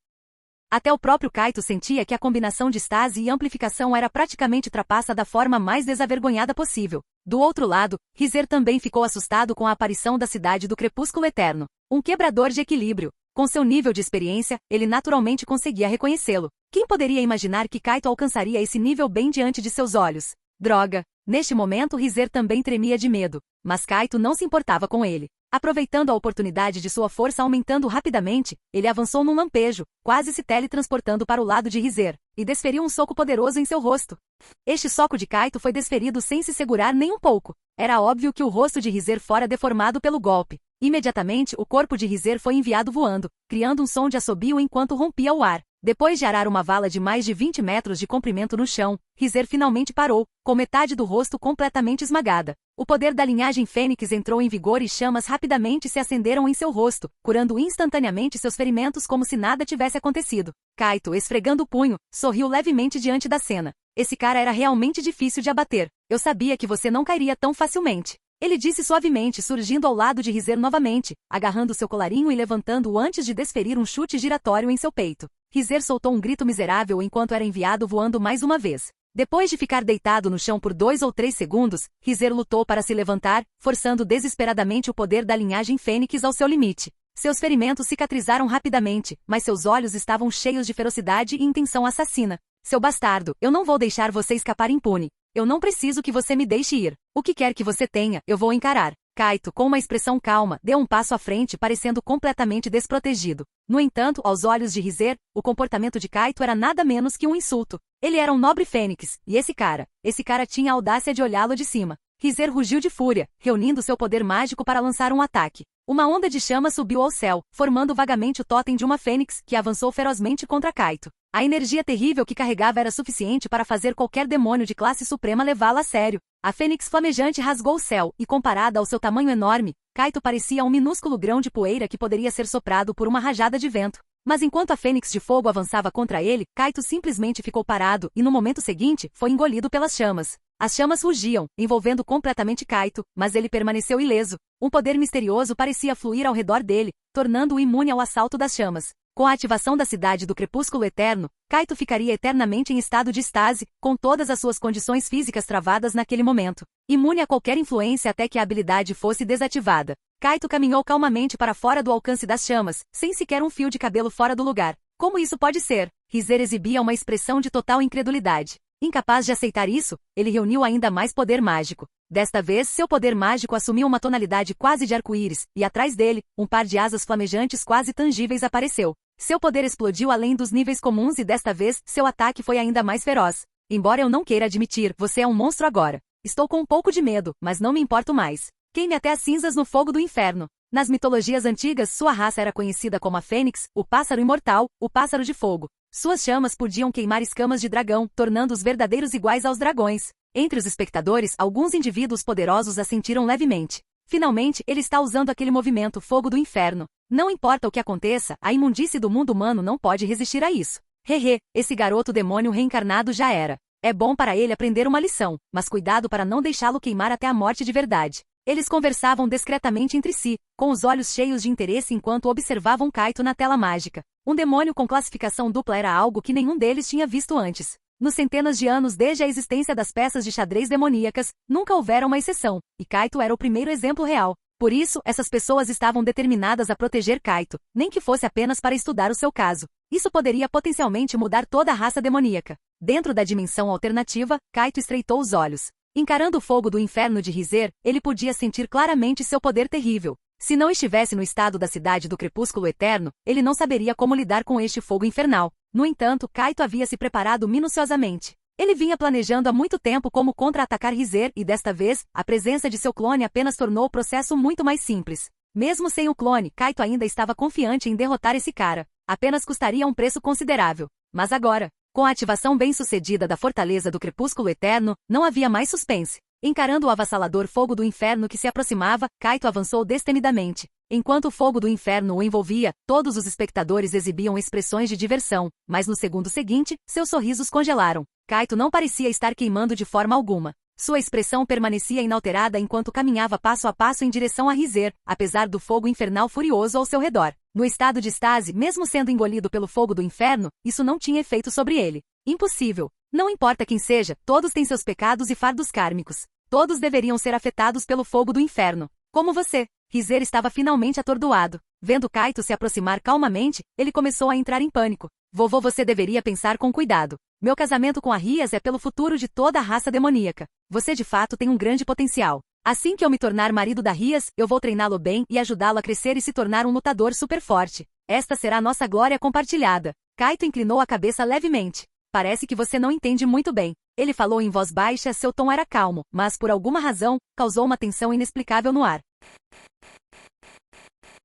Até o próprio Kaito sentia que a combinação de estase e amplificação era praticamente trapaça da forma mais desavergonhada possível. Do outro lado, Rizer também ficou assustado com a aparição da cidade do crepúsculo eterno. Um quebrador de equilíbrio. Com seu nível de experiência, ele naturalmente conseguia reconhecê-lo. Quem poderia imaginar que Kaito alcançaria esse nível bem diante de seus olhos? Droga! Neste momento Rizer também tremia de medo, mas Kaito não se importava com ele. Aproveitando a oportunidade de sua força aumentando rapidamente, ele avançou num lampejo, quase se teletransportando para o lado de Rizer, e desferiu um soco poderoso em seu rosto. Este soco de Kaito foi desferido sem se segurar nem um pouco. Era óbvio que o rosto de Rizer fora deformado pelo golpe. Imediatamente, o corpo de Rizer foi enviado voando, criando um som de assobio enquanto rompia o ar. Depois de arar uma vala de mais de 20 metros de comprimento no chão, Rizer finalmente parou, com metade do rosto completamente esmagada. O poder da linhagem Fênix entrou em vigor e chamas rapidamente se acenderam em seu rosto, curando instantaneamente seus ferimentos como se nada tivesse acontecido. Kaito, esfregando o punho, sorriu levemente diante da cena. Esse cara era realmente difícil de abater. Eu sabia que você não cairia tão facilmente. Ele disse suavemente, surgindo ao lado de Rizer novamente, agarrando seu colarinho e levantando-o antes de desferir um chute giratório em seu peito. Rizer soltou um grito miserável enquanto era enviado voando mais uma vez. Depois de ficar deitado no chão por 2 ou 3 segundos, Rizer lutou para se levantar, forçando desesperadamente o poder da linhagem Fênix ao seu limite. Seus ferimentos cicatrizaram rapidamente, mas seus olhos estavam cheios de ferocidade e intenção assassina. Seu bastardo, eu não vou deixar você escapar impune. Eu não preciso que você me deixe ir. O que quer que você tenha, eu vou encarar. Kaito, com uma expressão calma, deu um passo à frente parecendo completamente desprotegido. No entanto, aos olhos de Rizer, o comportamento de Kaito era nada menos que um insulto. Ele era um nobre fênix, e esse cara tinha a audácia de olhá-lo de cima. Rizer rugiu de fúria, reunindo seu poder mágico para lançar um ataque. Uma onda de chama subiu ao céu, formando vagamente o totem de uma fênix que avançou ferozmente contra Kaito. A energia terrível que carregava era suficiente para fazer qualquer demônio de classe suprema levá-la a sério. A fênix flamejante rasgou o céu, e comparada ao seu tamanho enorme, Kaito parecia um minúsculo grão de poeira que poderia ser soprado por uma rajada de vento. Mas enquanto a fênix de fogo avançava contra ele, Kaito simplesmente ficou parado e no momento seguinte, foi engolido pelas chamas. As chamas rugiam, envolvendo completamente Kaito, mas ele permaneceu ileso. Um poder misterioso parecia fluir ao redor dele, tornando-o imune ao assalto das chamas. Com a ativação da cidade do crepúsculo eterno, Kaito ficaria eternamente em estado de estase, com todas as suas condições físicas travadas naquele momento. Imune a qualquer influência até que a habilidade fosse desativada. Kaito caminhou calmamente para fora do alcance das chamas, sem sequer um fio de cabelo fora do lugar. Como isso pode ser? Rizer exibia uma expressão de total incredulidade. Incapaz de aceitar isso, ele reuniu ainda mais poder mágico. Desta vez, seu poder mágico assumiu uma tonalidade quase de arco-íris, e atrás dele, um par de asas flamejantes quase tangíveis apareceu. Seu poder explodiu além dos níveis comuns e desta vez, seu ataque foi ainda mais feroz. Embora eu não queira admitir, você é um monstro agora. Estou com um pouco de medo, mas não me importo mais. Queime até as cinzas no fogo do inferno. Nas mitologias antigas, sua raça era conhecida como a Fênix, o pássaro imortal, o pássaro de fogo. Suas chamas podiam queimar escamas de dragão, tornando-os verdadeiros iguais aos dragões. Entre os espectadores, alguns indivíduos poderosos assentiram levemente. Finalmente, ele está usando aquele movimento fogo do inferno. Não importa o que aconteça, a imundície do mundo humano não pode resistir a isso. Hehe, esse garoto demônio reencarnado já era. É bom para ele aprender uma lição, mas cuidado para não deixá-lo queimar até a morte de verdade. Eles conversavam discretamente entre si, com os olhos cheios de interesse enquanto observavam Kaito na tela mágica. Um demônio com classificação dupla era algo que nenhum deles tinha visto antes. Nos centenas de anos desde a existência das peças de xadrez demoníacas, nunca houvera uma exceção, e Kaito era o primeiro exemplo real. Por isso, essas pessoas estavam determinadas a proteger Kaito, nem que fosse apenas para estudar o seu caso. Isso poderia potencialmente mudar toda a raça demoníaca. Dentro da dimensão alternativa, Kaito estreitou os olhos. Encarando o fogo do inferno de Rizer, ele podia sentir claramente seu poder terrível. Se não estivesse no estado da cidade do crepúsculo eterno, ele não saberia como lidar com este fogo infernal. No entanto, Kaito havia se preparado minuciosamente. Ele vinha planejando há muito tempo como contra-atacar Rizer e desta vez, a presença de seu clone apenas tornou o processo muito mais simples. Mesmo sem o clone, Kaito ainda estava confiante em derrotar esse cara. Apenas custaria um preço considerável. Mas agora, com a ativação bem-sucedida da Fortaleza do Crepúsculo Eterno, não havia mais suspense. Encarando o avassalador fogo do inferno que se aproximava, Kaito avançou destemidamente. Enquanto o fogo do inferno o envolvia, todos os espectadores exibiam expressões de diversão, mas no segundo seguinte, seus sorrisos congelaram. Kaito não parecia estar queimando de forma alguma. Sua expressão permanecia inalterada enquanto caminhava passo a passo em direção a Rizer, apesar do fogo infernal furioso ao seu redor. No estado de estase, mesmo sendo engolido pelo fogo do inferno, isso não tinha efeito sobre ele. Impossível. Não importa quem seja, todos têm seus pecados e fardos kármicos. Todos deveriam ser afetados pelo fogo do inferno. Como você. Rizer estava finalmente atordoado. Vendo Kaito se aproximar calmamente, ele começou a entrar em pânico. Vovô, você deveria pensar com cuidado. Meu casamento com a Rias é pelo futuro de toda a raça demoníaca. Você de fato tem um grande potencial. Assim que eu me tornar marido da Rias, eu vou treiná-lo bem e ajudá-lo a crescer e se tornar um lutador super forte. Esta será nossa glória compartilhada. Kaito inclinou a cabeça levemente. Parece que você não entende muito bem. Ele falou em voz baixa, seu tom era calmo, mas por alguma razão, causou uma tensão inexplicável no ar.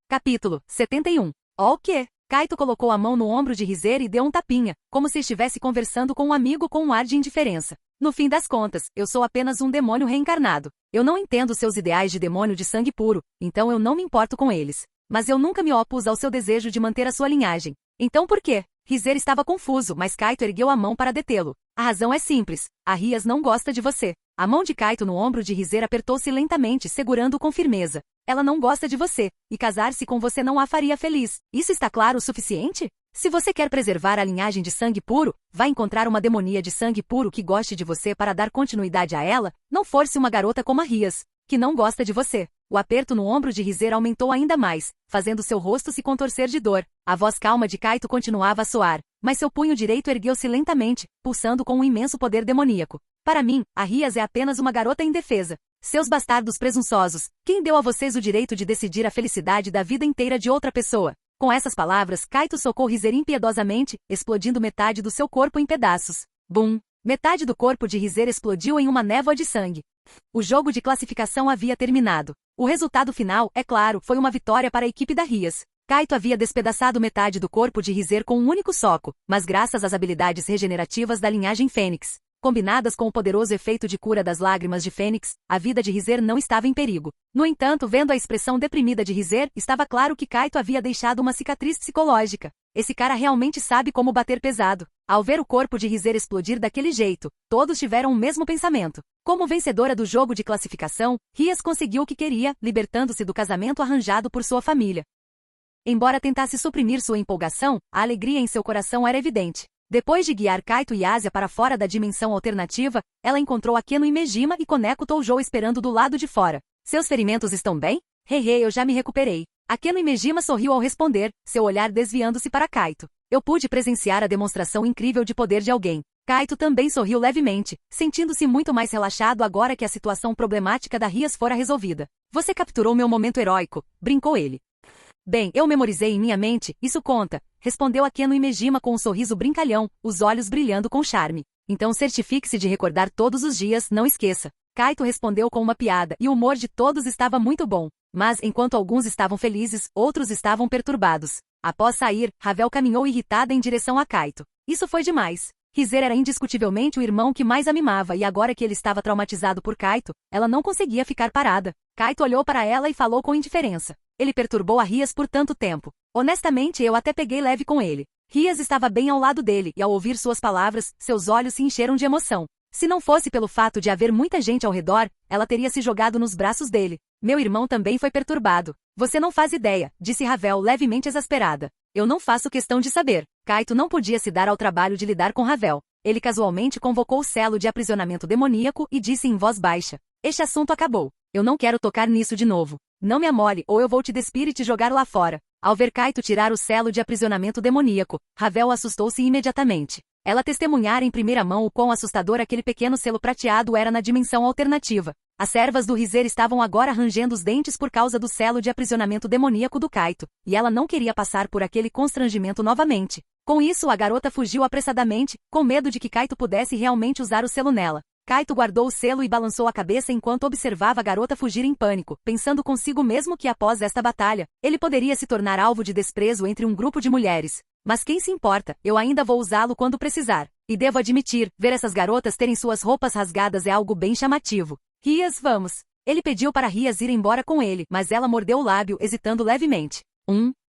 Capítulo 71. Ó o quê? Kaito colocou a mão no ombro de Rizer e deu um tapinha, como se estivesse conversando com um amigo com um ar de indiferença. No fim das contas, eu sou apenas um demônio reencarnado. Eu não entendo seus ideais de demônio de sangue puro, então eu não me importo com eles. Mas eu nunca me opus ao seu desejo de manter a sua linhagem. Então por quê? Rizer estava confuso, mas Kaito ergueu a mão para detê-lo. A razão é simples. A Rias não gosta de você. A mão de Kaito no ombro de Rizer apertou-se lentamente, segurando-o com firmeza. Ela não gosta de você, e casar-se com você não a faria feliz. Isso está claro o suficiente? Se você quer preservar a linhagem de sangue puro, vai encontrar uma demonia de sangue puro que goste de você para dar continuidade a ela, não force uma garota como a Rias, que não gosta de você. O aperto no ombro de Rizer aumentou ainda mais, fazendo seu rosto se contorcer de dor. A voz calma de Kaito continuava a soar, mas seu punho direito ergueu-se lentamente, pulsando com um imenso poder demoníaco. Para mim, a Rias é apenas uma garota indefesa. Seus bastardos presunçosos, quem deu a vocês o direito de decidir a felicidade da vida inteira de outra pessoa? Com essas palavras, Kaito socou Rizer impiedosamente, explodindo metade do seu corpo em pedaços. Bum! Metade do corpo de Rizer explodiu em uma névoa de sangue. O jogo de classificação havia terminado. O resultado final, é claro, foi uma vitória para a equipe da Rias. Kaito havia despedaçado metade do corpo de Rizer com um único soco, mas graças às habilidades regenerativas da linhagem Fênix, combinadas com o poderoso efeito de cura das lágrimas de Fênix, a vida de Rizer não estava em perigo. No entanto, vendo a expressão deprimida de Rizer, estava claro que Kaito havia deixado uma cicatriz psicológica. Esse cara realmente sabe como bater pesado. Ao ver o corpo de Rizer explodir daquele jeito, todos tiveram o mesmo pensamento. Como vencedora do jogo de classificação, Rias conseguiu o que queria, libertando-se do casamento arranjado por sua família. Embora tentasse suprimir sua empolgação, a alegria em seu coração era evidente. Depois de guiar Kaito e Asia para fora da dimensão alternativa, ela encontrou Akeno e Mejima e Koneko Toujou esperando do lado de fora. Seus ferimentos estão bem? Hehe, eu já me recuperei. Akeno e Mejima sorriu ao responder, seu olhar desviando-se para Kaito. Eu pude presenciar a demonstração incrível de poder de alguém. Kaito também sorriu levemente, sentindo-se muito mais relaxado agora que a situação problemática da Rias fora resolvida. Você capturou meu momento heróico, brincou ele. Bem, eu memorizei em minha mente, isso conta, respondeu Akeno e Mejima com um sorriso brincalhão, os olhos brilhando com charme. Então certifique-se de recordar todos os dias, não esqueça. Kaito respondeu com uma piada e o humor de todos estava muito bom. Mas, enquanto alguns estavam felizes, outros estavam perturbados. Após sair, Ravel caminhou irritada em direção a Kaito. Isso foi demais. Rizer era indiscutivelmente o irmão que mais a mimava e agora que ele estava traumatizado por Kaito, ela não conseguia ficar parada. Kaito olhou para ela e falou com indiferença. Ele perturbou a Rias por tanto tempo. Honestamente, eu até peguei leve com ele. Rias estava bem ao lado dele e ao ouvir suas palavras, seus olhos se encheram de emoção. Se não fosse pelo fato de haver muita gente ao redor, ela teria se jogado nos braços dele. Meu irmão também foi perturbado. Você não faz ideia, disse Ravel levemente exasperada. Eu não faço questão de saber. Kaito não podia se dar ao trabalho de lidar com Ravel. Ele casualmente convocou o selo de aprisionamento demoníaco e disse em voz baixa. Este assunto acabou. Eu não quero tocar nisso de novo. Não me amole ou eu vou te despir e te jogar lá fora. Ao ver Kaito tirar o selo de aprisionamento demoníaco, Ravel assustou-se imediatamente. Ela testemunhara em primeira mão o quão assustador aquele pequeno selo prateado era na dimensão alternativa. As servas do Rizer estavam agora rangendo os dentes por causa do selo de aprisionamento demoníaco do Kaito, e ela não queria passar por aquele constrangimento novamente. Com isso, a garota fugiu apressadamente, com medo de que Kaito pudesse realmente usar o selo nela. Kaito guardou o selo e balançou a cabeça enquanto observava a garota fugir em pânico, pensando consigo mesmo que após esta batalha, ele poderia se tornar alvo de desprezo entre um grupo de mulheres. Mas quem se importa, eu ainda vou usá-lo quando precisar. E devo admitir, ver essas garotas terem suas roupas rasgadas é algo bem chamativo. Rias, vamos. Ele pediu para Rias ir embora com ele, mas ela mordeu o lábio, hesitando levemente.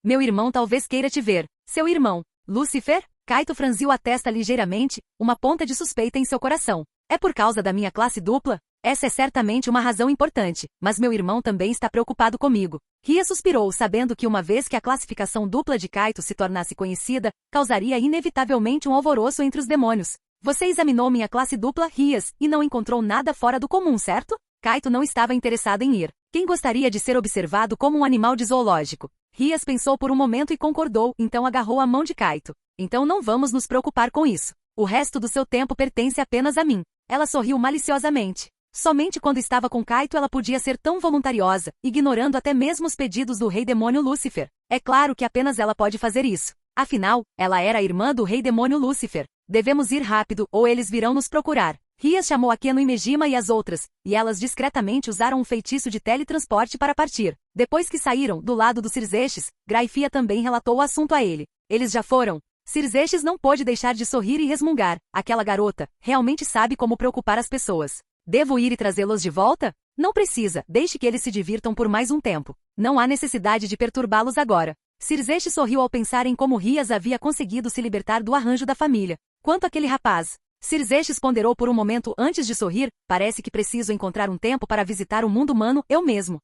Meu irmão talvez queira te ver. Seu irmão, Lucifer? Kaito franziu a testa ligeiramente, uma ponta de suspeita em seu coração. É por causa da minha classe dupla? Essa é certamente uma razão importante, mas meu irmão também está preocupado comigo. Ria suspirou, sabendo que uma vez que a classificação dupla de Kaito se tornasse conhecida, causaria inevitavelmente um alvoroço entre os demônios. Você examinou minha classe dupla, Rias, e não encontrou nada fora do comum, certo? Kaito não estava interessado em ir. Quem gostaria de ser observado como um animal de zoológico? Rias pensou por um momento e concordou, então agarrou a mão de Kaito. Então não vamos nos preocupar com isso. O resto do seu tempo pertence apenas a mim. Ela sorriu maliciosamente. Somente quando estava com Kaito ela podia ser tão voluntariosa, ignorando até mesmo os pedidos do rei demônio Lúcifer. É claro que apenas ela pode fazer isso. Afinal, ela era a irmã do rei demônio Lúcifer. Devemos ir rápido, ou eles virão nos procurar. Rias chamou Akeno e Mejima e as outras, e elas discretamente usaram um feitiço de teletransporte para partir. Depois que saíram, do lado dos Cirzexes, Graifia também relatou o assunto a ele. Eles já foram. Cirzexes não pôde deixar de sorrir e resmungar. Aquela garota realmente sabe como preocupar as pessoas. Devo ir e trazê-los de volta? Não precisa, deixe que eles se divirtam por mais um tempo. Não há necessidade de perturbá-los agora. Cirzexes sorriu ao pensar em como Rias havia conseguido se libertar do arranjo da família. Quanto àquele rapaz? Cirzexes ponderou por um momento antes de sorrir. Parece que preciso encontrar um tempo para visitar o mundo humano eu mesmo.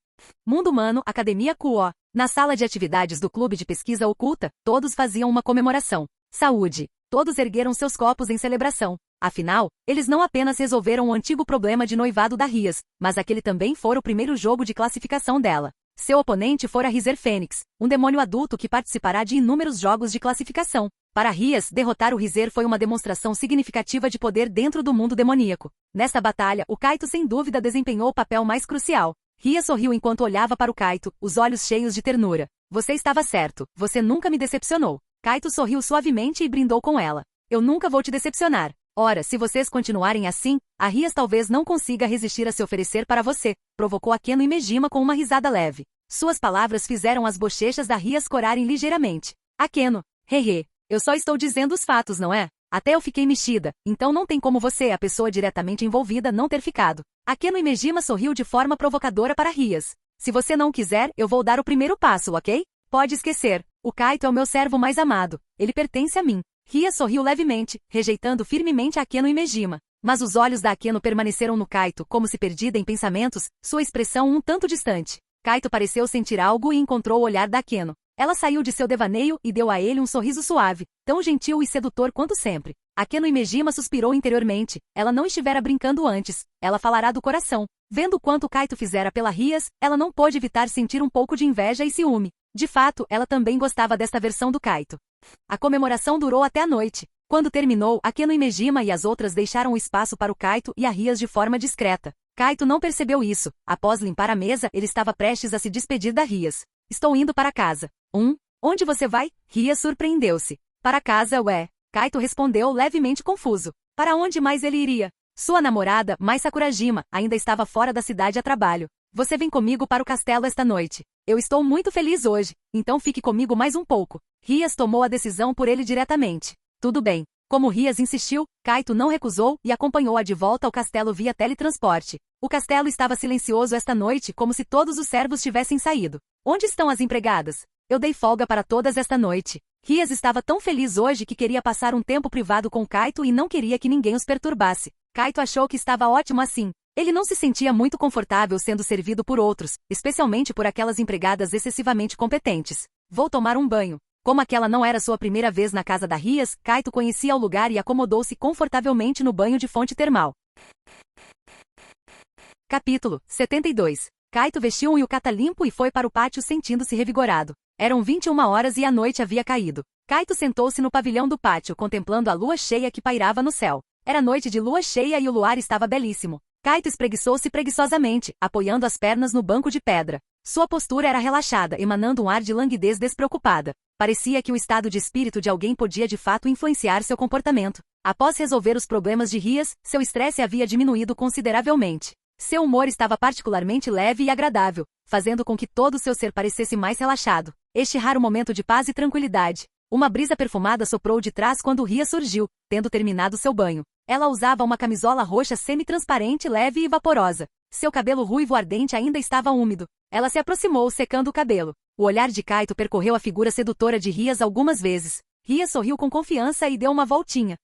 Mundo Humano, Academia Kuo. Na sala de atividades do Clube de Pesquisa Oculta, todos faziam uma comemoração. Saúde. Todos ergueram seus copos em celebração. Afinal, eles não apenas resolveram o antigo problema de noivado da Rias, mas aquele também fora o primeiro jogo de classificação dela. Seu oponente fora Rizer Fênix, um demônio adulto que participará de inúmeros jogos de classificação. Para Rias, derrotar o Rizer foi uma demonstração significativa de poder dentro do mundo demoníaco. Nesta batalha, o Kaito sem dúvida desempenhou o papel mais crucial. Rias sorriu enquanto olhava para o Kaito, os olhos cheios de ternura. Você estava certo, você nunca me decepcionou. Kaito sorriu suavemente e brindou com ela. Eu nunca vou te decepcionar. Ora, se vocês continuarem assim, a Rias talvez não consiga resistir a se oferecer para você, provocou Akeno e Mejima com uma risada leve. Suas palavras fizeram as bochechas da Rias corarem ligeiramente. Akeno, hehe, eu só estou dizendo os fatos, não é? Até eu fiquei mexida, então não tem como você, a pessoa diretamente envolvida, não ter ficado. Akeno e Mejima sorriu de forma provocadora para Rias. Se você não quiser, eu vou dar o primeiro passo, ok? Pode esquecer. O Kaito é o meu servo mais amado. Ele pertence a mim. Rias sorriu levemente, rejeitando firmemente Akeno e Mejima. Mas os olhos da Akeno permaneceram no Kaito, como se perdida em pensamentos, sua expressão um tanto distante. Kaito pareceu sentir algo e encontrou o olhar da Akeno. Ela saiu de seu devaneio e deu a ele um sorriso suave, tão gentil e sedutor quanto sempre. Akeno e Mejima suspirou interiormente. Ela não estivera brincando antes. Ela falará do coração. Vendo quanto Kaito fizera pela Rias, ela não pôde evitar sentir um pouco de inveja e ciúme. De fato, ela também gostava desta versão do Kaito. A comemoração durou até a noite. Quando terminou, Akeno e Mejima e as outras deixaram o espaço para o Kaito e a Rias de forma discreta. Kaito não percebeu isso. Após limpar a mesa, ele estava prestes a se despedir da Rias. Estou indo para casa. Onde você vai? Rias surpreendeu-se. Para casa, ué. Kaito respondeu levemente confuso. Para onde mais ele iria? Sua namorada, Mai Sakurajima, ainda estava fora da cidade a trabalho. Você vem comigo para o castelo esta noite. Eu estou muito feliz hoje, então fique comigo mais um pouco. Rias tomou a decisão por ele diretamente. Tudo bem. Como Rias insistiu, Kaito não recusou e acompanhou-a de volta ao castelo via teletransporte. O castelo estava silencioso esta noite como se todos os servos tivessem saído. Onde estão as empregadas? Eu dei folga para todas esta noite. Rias estava tão feliz hoje que queria passar um tempo privado com Kaito e não queria que ninguém os perturbasse. Kaito achou que estava ótimo assim. Ele não se sentia muito confortável sendo servido por outros, especialmente por aquelas empregadas excessivamente competentes. Vou tomar um banho. Como aquela não era sua primeira vez na casa da Rias, Kaito conhecia o lugar e acomodou-se confortavelmente no banho de fonte termal. Capítulo 72. Kaito vestiu um yukata limpo e foi para o pátio sentindo-se revigorado. Eram 21 horas e a noite havia caído. Kaito sentou-se no pavilhão do pátio contemplando a lua cheia que pairava no céu. Era noite de lua cheia e o luar estava belíssimo. Kaito espreguiçou-se preguiçosamente, apoiando as pernas no banco de pedra. Sua postura era relaxada, emanando um ar de languidez despreocupada. Parecia que o estado de espírito de alguém podia de fato influenciar seu comportamento. Após resolver os problemas de Rias, seu estresse havia diminuído consideravelmente. Seu humor estava particularmente leve e agradável, fazendo com que todo seu ser parecesse mais relaxado. Este raro momento de paz e tranquilidade. Uma brisa perfumada soprou de trás quando Rias surgiu, tendo terminado seu banho. Ela usava uma camisola roxa semi-transparente, leve e vaporosa. Seu cabelo ruivo ardente ainda estava úmido. Ela se aproximou, secando o cabelo. O olhar de Kaito percorreu a figura sedutora de Rias algumas vezes. Rias sorriu com confiança e deu uma voltinha.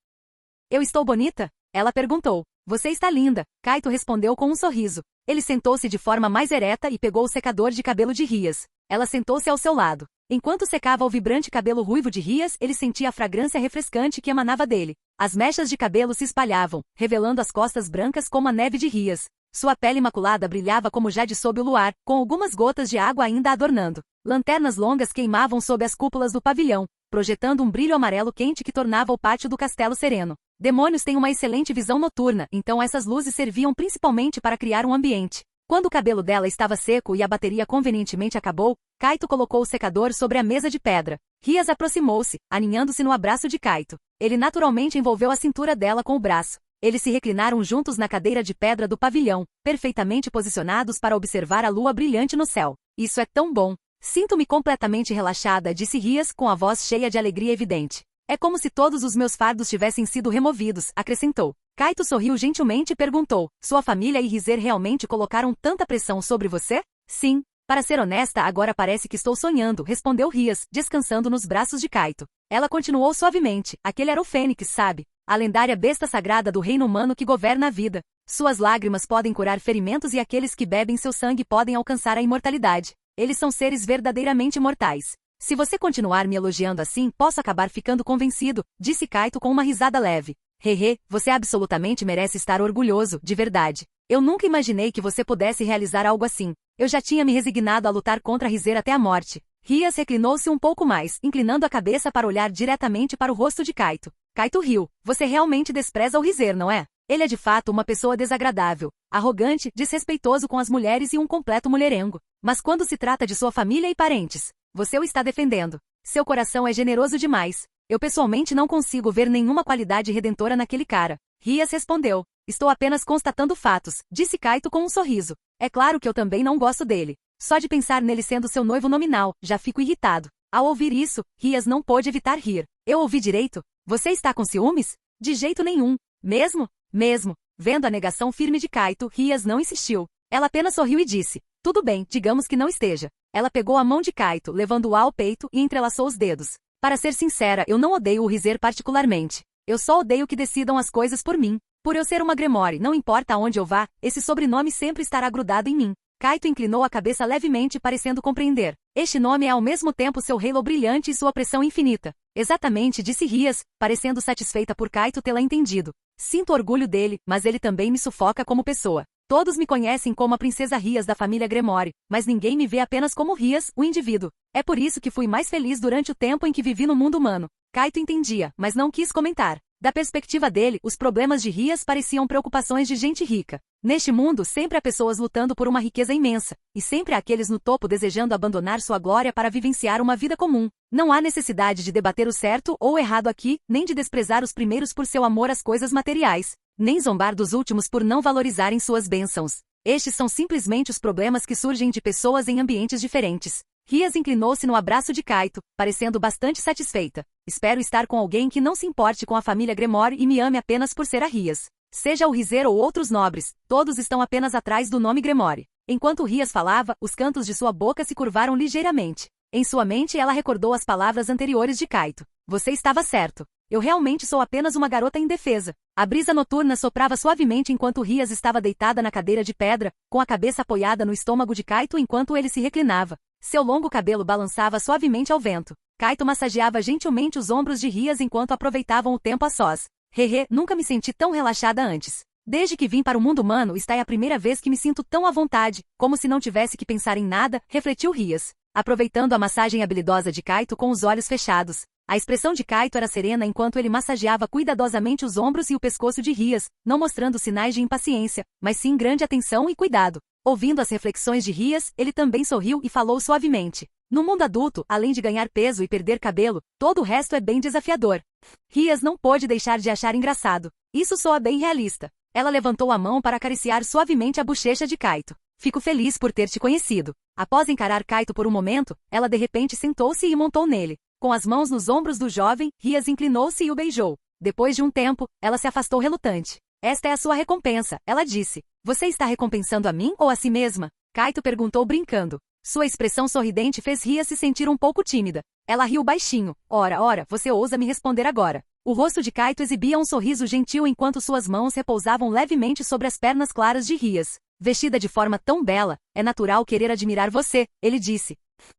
Eu estou bonita? Ela perguntou. Você está linda, Kaito respondeu com um sorriso. Ele sentou-se de forma mais ereta e pegou o secador de cabelo de Rias. Ela sentou-se ao seu lado. Enquanto secava o vibrante cabelo ruivo de Rias, ele sentia a fragrância refrescante que emanava dele. As mechas de cabelo se espalhavam, revelando as costas brancas como a neve de Rias. Sua pele imaculada brilhava como jade sob o luar, com algumas gotas de água ainda adornando. Lanternas longas queimavam sob as cúpulas do pavilhão, projetando um brilho amarelo quente que tornava o pátio do castelo sereno. Demônios têm uma excelente visão noturna, então essas luzes serviam principalmente para criar um ambiente. Quando o cabelo dela estava seco e a bateria convenientemente acabou, Kaito colocou o secador sobre a mesa de pedra. Rias aproximou-se, aninhando-se no abraço de Kaito. Ele naturalmente envolveu a cintura dela com o braço. Eles se reclinaram juntos na cadeira de pedra do pavilhão, perfeitamente posicionados para observar a lua brilhante no céu. Isso é tão bom. Sinto-me completamente relaxada, disse Rias com a voz cheia de alegria evidente. É como se todos os meus fardos tivessem sido removidos, acrescentou. Kaito sorriu gentilmente e perguntou, sua família e Rizer realmente colocaram tanta pressão sobre você? Sim. Para ser honesta, agora parece que estou sonhando, respondeu Rias, descansando nos braços de Kaito. Ela continuou suavemente, aquele era o Fênix, sabe? A lendária besta sagrada do reino humano que governa a vida. Suas lágrimas podem curar ferimentos e aqueles que bebem seu sangue podem alcançar a imortalidade. Eles são seres verdadeiramente mortais. Se você continuar me elogiando assim, posso acabar ficando convencido, disse Kaito com uma risada leve. Hehe, você absolutamente merece estar orgulhoso, de verdade. Eu nunca imaginei que você pudesse realizar algo assim. Eu já tinha me resignado a lutar contra Rizer até a morte. Rias reclinou-se um pouco mais, inclinando a cabeça para olhar diretamente para o rosto de Kaito. Kaito riu. Você realmente despreza o Rizer, não é? Ele é de fato uma pessoa desagradável, arrogante, desrespeitoso com as mulheres e um completo mulherengo. Mas quando se trata de sua família e parentes, você o está defendendo. Seu coração é generoso demais. Eu pessoalmente não consigo ver nenhuma qualidade redentora naquele cara. Rias respondeu. Estou apenas constatando fatos, disse Kaito com um sorriso. É claro que eu também não gosto dele. Só de pensar nele sendo seu noivo nominal, já fico irritado. Ao ouvir isso, Rias não pôde evitar rir. Eu ouvi direito? Você está com ciúmes? De jeito nenhum. Mesmo? Mesmo. Vendo a negação firme de Kaito, Rias não insistiu. Ela apenas sorriu e disse. Tudo bem, digamos que não esteja. Ela pegou a mão de Kaito, levando-a ao peito e entrelaçou os dedos. Para ser sincera, eu não odeio o Rizer particularmente. Eu só odeio que decidam as coisas por mim. Por eu ser uma Gremore, não importa aonde eu vá, esse sobrenome sempre estará grudado em mim. Kaito inclinou a cabeça levemente, parecendo compreender. Este nome é ao mesmo tempo seu halo brilhante e sua pressão infinita. Exatamente, disse Rias, parecendo satisfeita por Kaito tê-la entendido. Sinto orgulho dele, mas ele também me sufoca como pessoa. Todos me conhecem como a princesa Rias da família Gremore, mas ninguém me vê apenas como Rias, o indivíduo. É por isso que fui mais feliz durante o tempo em que vivi no mundo humano. Kaito entendia, mas não quis comentar. Da perspectiva dele, os problemas de Rias pareciam preocupações de gente rica. Neste mundo, sempre há pessoas lutando por uma riqueza imensa, e sempre há aqueles no topo desejando abandonar sua glória para vivenciar uma vida comum. Não há necessidade de debater o certo ou o errado aqui, nem de desprezar os primeiros por seu amor às coisas materiais, nem zombar dos últimos por não valorizarem suas bênçãos. Estes são simplesmente os problemas que surgem de pessoas em ambientes diferentes. Rias inclinou-se no abraço de Kaito, parecendo bastante satisfeita. Espero estar com alguém que não se importe com a família Gremore e me ame apenas por ser a Rias. Seja o Rizer ou outros nobres, todos estão apenas atrás do nome Gremore. Enquanto Rias falava, os cantos de sua boca se curvaram ligeiramente. Em sua mente ela recordou as palavras anteriores de Kaito. Você estava certo. Eu realmente sou apenas uma garota indefesa. A brisa noturna soprava suavemente enquanto Rias estava deitada na cadeira de pedra, com a cabeça apoiada no estômago de Kaito enquanto ele se reclinava. Seu longo cabelo balançava suavemente ao vento. Kaito massageava gentilmente os ombros de Rias enquanto aproveitavam o tempo a sós. Hehe, nunca me senti tão relaxada antes. Desde que vim para o mundo humano, está é a primeira vez que me sinto tão à vontade, como se não tivesse que pensar em nada, refletiu Rias, aproveitando a massagem habilidosa de Kaito com os olhos fechados. A expressão de Kaito era serena enquanto ele massageava cuidadosamente os ombros e o pescoço de Rias, não mostrando sinais de impaciência, mas sim grande atenção e cuidado. Ouvindo as reflexões de Rias, ele também sorriu e falou suavemente. No mundo adulto, além de ganhar peso e perder cabelo, todo o resto é bem desafiador. Rias não pôde deixar de achar engraçado. Isso soa bem realista. Ela levantou a mão para acariciar suavemente a bochecha de Kaito. Fico feliz por ter te conhecido. Após encarar Kaito por um momento, ela de repente sentou-se e montou nele. Com as mãos nos ombros do jovem, Rias inclinou-se e o beijou. Depois de um tempo, ela se afastou relutante. Esta é a sua recompensa, ela disse. Você está recompensando a mim ou a si mesma? Kaito perguntou brincando. Sua expressão sorridente fez Rias se sentir um pouco tímida. Ela riu baixinho. Ora, você ousa me responder agora. O rosto de Kaito exibia um sorriso gentil enquanto suas mãos repousavam levemente sobre as pernas claras de Rias. Vestida de forma tão bela, é natural querer admirar você, ele disse.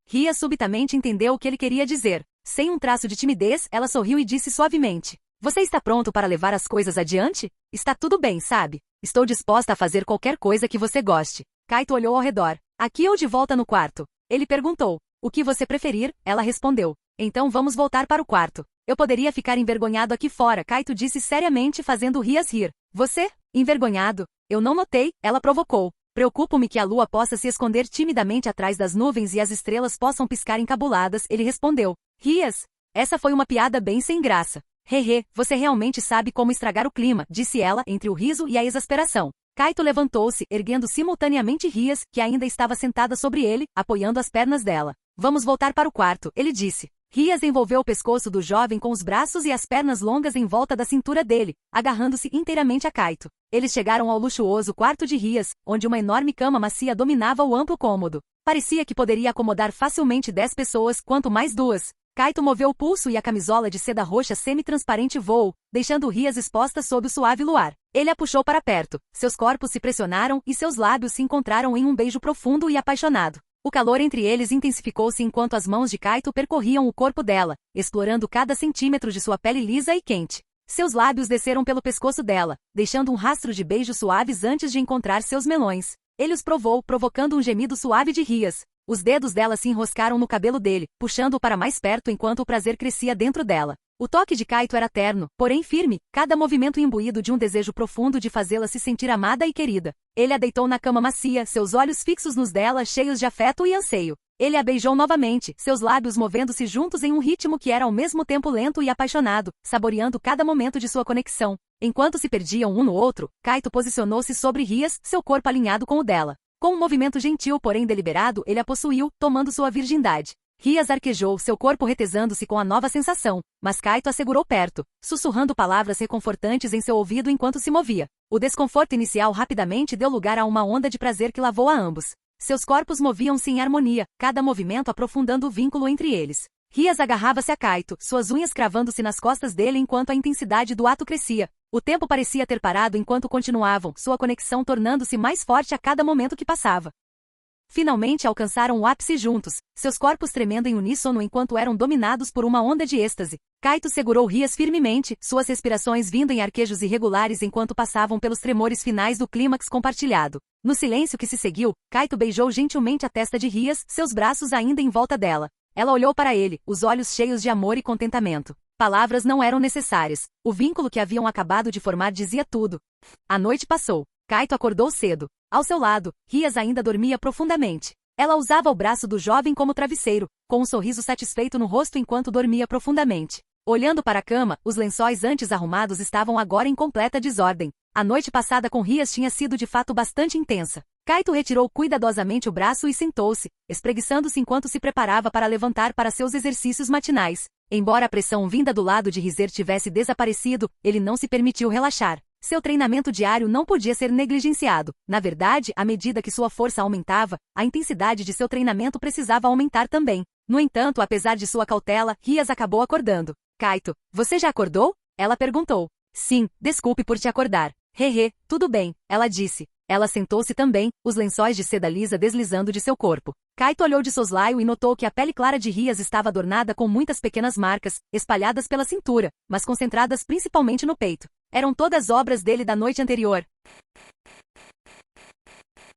Rias subitamente entendeu o que ele queria dizer. Sem um traço de timidez, ela sorriu e disse suavemente. Você está pronto para levar as coisas adiante? Está tudo bem, sabe? Estou disposta a fazer qualquer coisa que você goste. Kaito olhou ao redor. Aqui ou de volta no quarto? Ele perguntou. O que você preferir? Ela respondeu. Então vamos voltar para o quarto. Eu poderia ficar envergonhado aqui fora, Kaito disse seriamente fazendo Rias rir. Você? Envergonhado? Eu não notei, ela provocou. Preocupo-me que a lua possa se esconder timidamente atrás das nuvens e as estrelas possam piscar encabuladas, ele respondeu. Rias? Essa foi uma piada bem sem graça. Hehe, você realmente sabe como estragar o clima, disse ela entre o riso e a exasperação. Kaito levantou-se, erguendo simultaneamente Rias, que ainda estava sentada sobre ele, apoiando as pernas dela. Vamos voltar para o quarto, ele disse. Rias envolveu o pescoço do jovem com os braços e as pernas longas em volta da cintura dele, agarrando-se inteiramente a Kaito. Eles chegaram ao luxuoso quarto de Rias, onde uma enorme cama macia dominava o amplo cômodo. Parecia que poderia acomodar facilmente 10 pessoas, quanto mais 2. Kaito moveu o pulso e a camisola de seda roxa semi-transparente voou, deixando Rias exposta sob o suave luar. Ele a puxou para perto, seus corpos se pressionaram e seus lábios se encontraram em um beijo profundo e apaixonado. O calor entre eles intensificou-se enquanto as mãos de Kaito percorriam o corpo dela, explorando cada centímetro de sua pele lisa e quente. Seus lábios desceram pelo pescoço dela, deixando um rastro de beijos suaves antes de encontrar seus melões. Ele os provou, provocando um gemido suave de Rias. Os dedos dela se enroscaram no cabelo dele, puxando-o para mais perto enquanto o prazer crescia dentro dela. O toque de Kaito era terno, porém firme, cada movimento imbuído de um desejo profundo de fazê-la se sentir amada e querida. Ele a deitou na cama macia, seus olhos fixos nos dela, cheios de afeto e anseio. Ele a beijou novamente, seus lábios movendo-se juntos em um ritmo que era ao mesmo tempo lento e apaixonado, saboreando cada momento de sua conexão. Enquanto se perdiam um no outro, Kaito posicionou-se sobre Rias, seu corpo alinhado com o dela. Com um movimento gentil porém deliberado, ele a possuiu, tomando sua virgindade. Rias arquejou, seu corpo retesando-se com a nova sensação, mas Kaito a segurou perto, sussurrando palavras reconfortantes em seu ouvido enquanto se movia. O desconforto inicial rapidamente deu lugar a uma onda de prazer que lavou a ambos. Seus corpos moviam-se em harmonia, cada movimento aprofundando o vínculo entre eles. Rias agarrava-se a Kaito, suas unhas cravando-se nas costas dele enquanto a intensidade do ato crescia. O tempo parecia ter parado enquanto continuavam, sua conexão tornando-se mais forte a cada momento que passava. Finalmente alcançaram o ápice juntos, seus corpos tremendo em uníssono enquanto eram dominados por uma onda de êxtase. Kaito segurou Rias firmemente, suas respirações vindo em arquejos irregulares enquanto passavam pelos tremores finais do clímax compartilhado. No silêncio que se seguiu, Kaito beijou gentilmente a testa de Rias, seus braços ainda em volta dela. Ela olhou para ele, os olhos cheios de amor e contentamento. Palavras não eram necessárias. O vínculo que haviam acabado de formar dizia tudo. A noite passou. Kaito acordou cedo. Ao seu lado, Rias ainda dormia profundamente. Ela usava o braço do jovem como travesseiro, com um sorriso satisfeito no rosto enquanto dormia profundamente. Olhando para a cama, os lençóis antes arrumados estavam agora em completa desordem. A noite passada com Rias tinha sido de fato bastante intensa. Kaito retirou cuidadosamente o braço e sentou-se, espreguiçando-se enquanto se preparava para levantar para seus exercícios matinais. Embora a pressão vinda do lado de Rizer tivesse desaparecido, ele não se permitiu relaxar. Seu treinamento diário não podia ser negligenciado. Na verdade, à medida que sua força aumentava, a intensidade de seu treinamento precisava aumentar também. No entanto, apesar de sua cautela, Rias acabou acordando. Kaito, você já acordou? Ela perguntou. Sim, desculpe por te acordar. Hehe, tudo bem, ela disse. Ela sentou-se também, os lençóis de seda lisa deslizando de seu corpo. Kaito olhou de soslaio e notou que a pele clara de Rias estava adornada com muitas pequenas marcas, espalhadas pela cintura, mas concentradas principalmente no peito. Eram todas obras dele da noite anterior.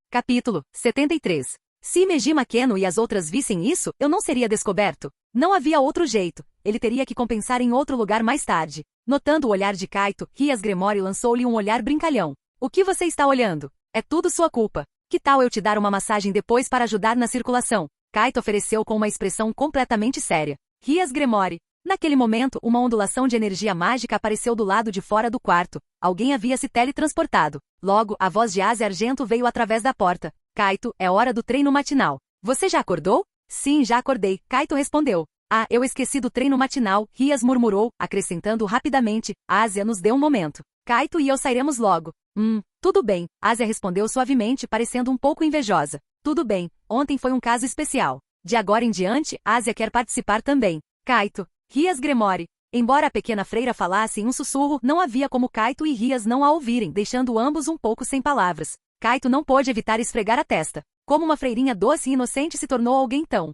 Capítulo 73. Se Mejima Keno e as outras vissem isso, eu não seria descoberto. Não havia outro jeito. Ele teria que compensar em outro lugar mais tarde. Notando o olhar de Kaito, Rias Gremori lançou-lhe um olhar brincalhão. O que você está olhando? É tudo sua culpa. Que tal eu te dar uma massagem depois para ajudar na circulação? Kaito ofereceu com uma expressão completamente séria. Rias Gremori. Naquele momento, uma ondulação de energia mágica apareceu do lado de fora do quarto. Alguém havia se teletransportado. Logo, a voz de Aze Argento veio através da porta. Kaito, é hora do treino matinal. Você já acordou? Sim, já acordei, Kaito respondeu. Ah, eu esqueci do treino matinal, Rias murmurou, acrescentando rapidamente. Aze nos dê um momento. Kaito e eu sairemos logo. Tudo bem, Aze respondeu suavemente, parecendo um pouco invejosa. Tudo bem, ontem foi um caso especial. De agora em diante, Aze quer participar também. Kaito. Rias Gremori. Embora a pequena freira falasse em um sussurro, não havia como Kaito e Rias não a ouvirem, deixando ambos um pouco sem palavras. Kaito não pôde evitar esfregar a testa. Como uma freirinha doce e inocente se tornou alguém tão.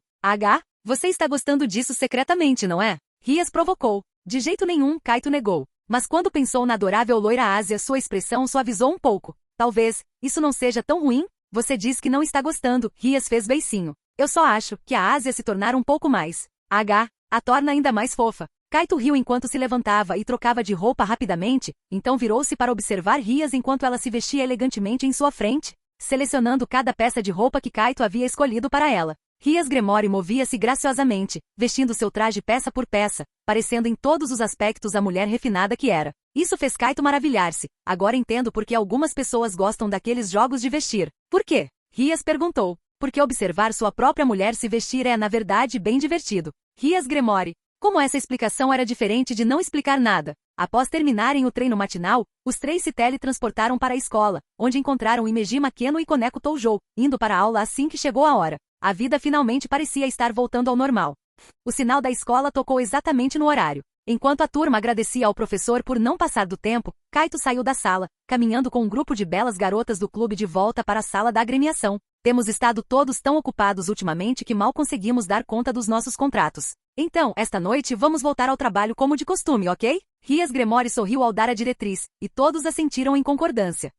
Você está gostando disso secretamente, não é? Rias provocou. De jeito nenhum, Kaito negou. Mas quando pensou na adorável loira Ásia, sua expressão suavizou um pouco. Talvez, isso não seja tão ruim? Você diz que não está gostando, Rias fez beicinho. Eu só acho que a Ásia se tornar um pouco mais. A torna ainda mais fofa. Kaito riu enquanto se levantava e trocava de roupa rapidamente, então virou-se para observar Rias enquanto ela se vestia elegantemente em sua frente, selecionando cada peça de roupa que Kaito havia escolhido para ela. Rias Gremori movia-se graciosamente, vestindo seu traje peça por peça, parecendo em todos os aspectos a mulher refinada que era. Isso fez Kaito maravilhar-se. Agora entendo por que algumas pessoas gostam daqueles jogos de vestir. Por quê? Rias perguntou. Porque observar sua própria mulher se vestir é, na verdade, bem divertido. Rias Gremori. Como essa explicação era diferente de não explicar nada. Após terminarem o treino matinal, os três se teletransportaram para a escola, onde encontraram Imejima Keno e Koneko Toujou, indo para a aula assim que chegou a hora. A vida finalmente parecia estar voltando ao normal. O sinal da escola tocou exatamente no horário. Enquanto a turma agradecia ao professor por não passar do tempo, Kaito saiu da sala, caminhando com um grupo de belas garotas do clube de volta para a sala da agremiação. Temos estado todos tão ocupados ultimamente que mal conseguimos dar conta dos nossos contratos. Então, esta noite vamos voltar ao trabalho como de costume, ok? Rias Gremori sorriu ao dar a diretriz, e todos assentiram em concordância.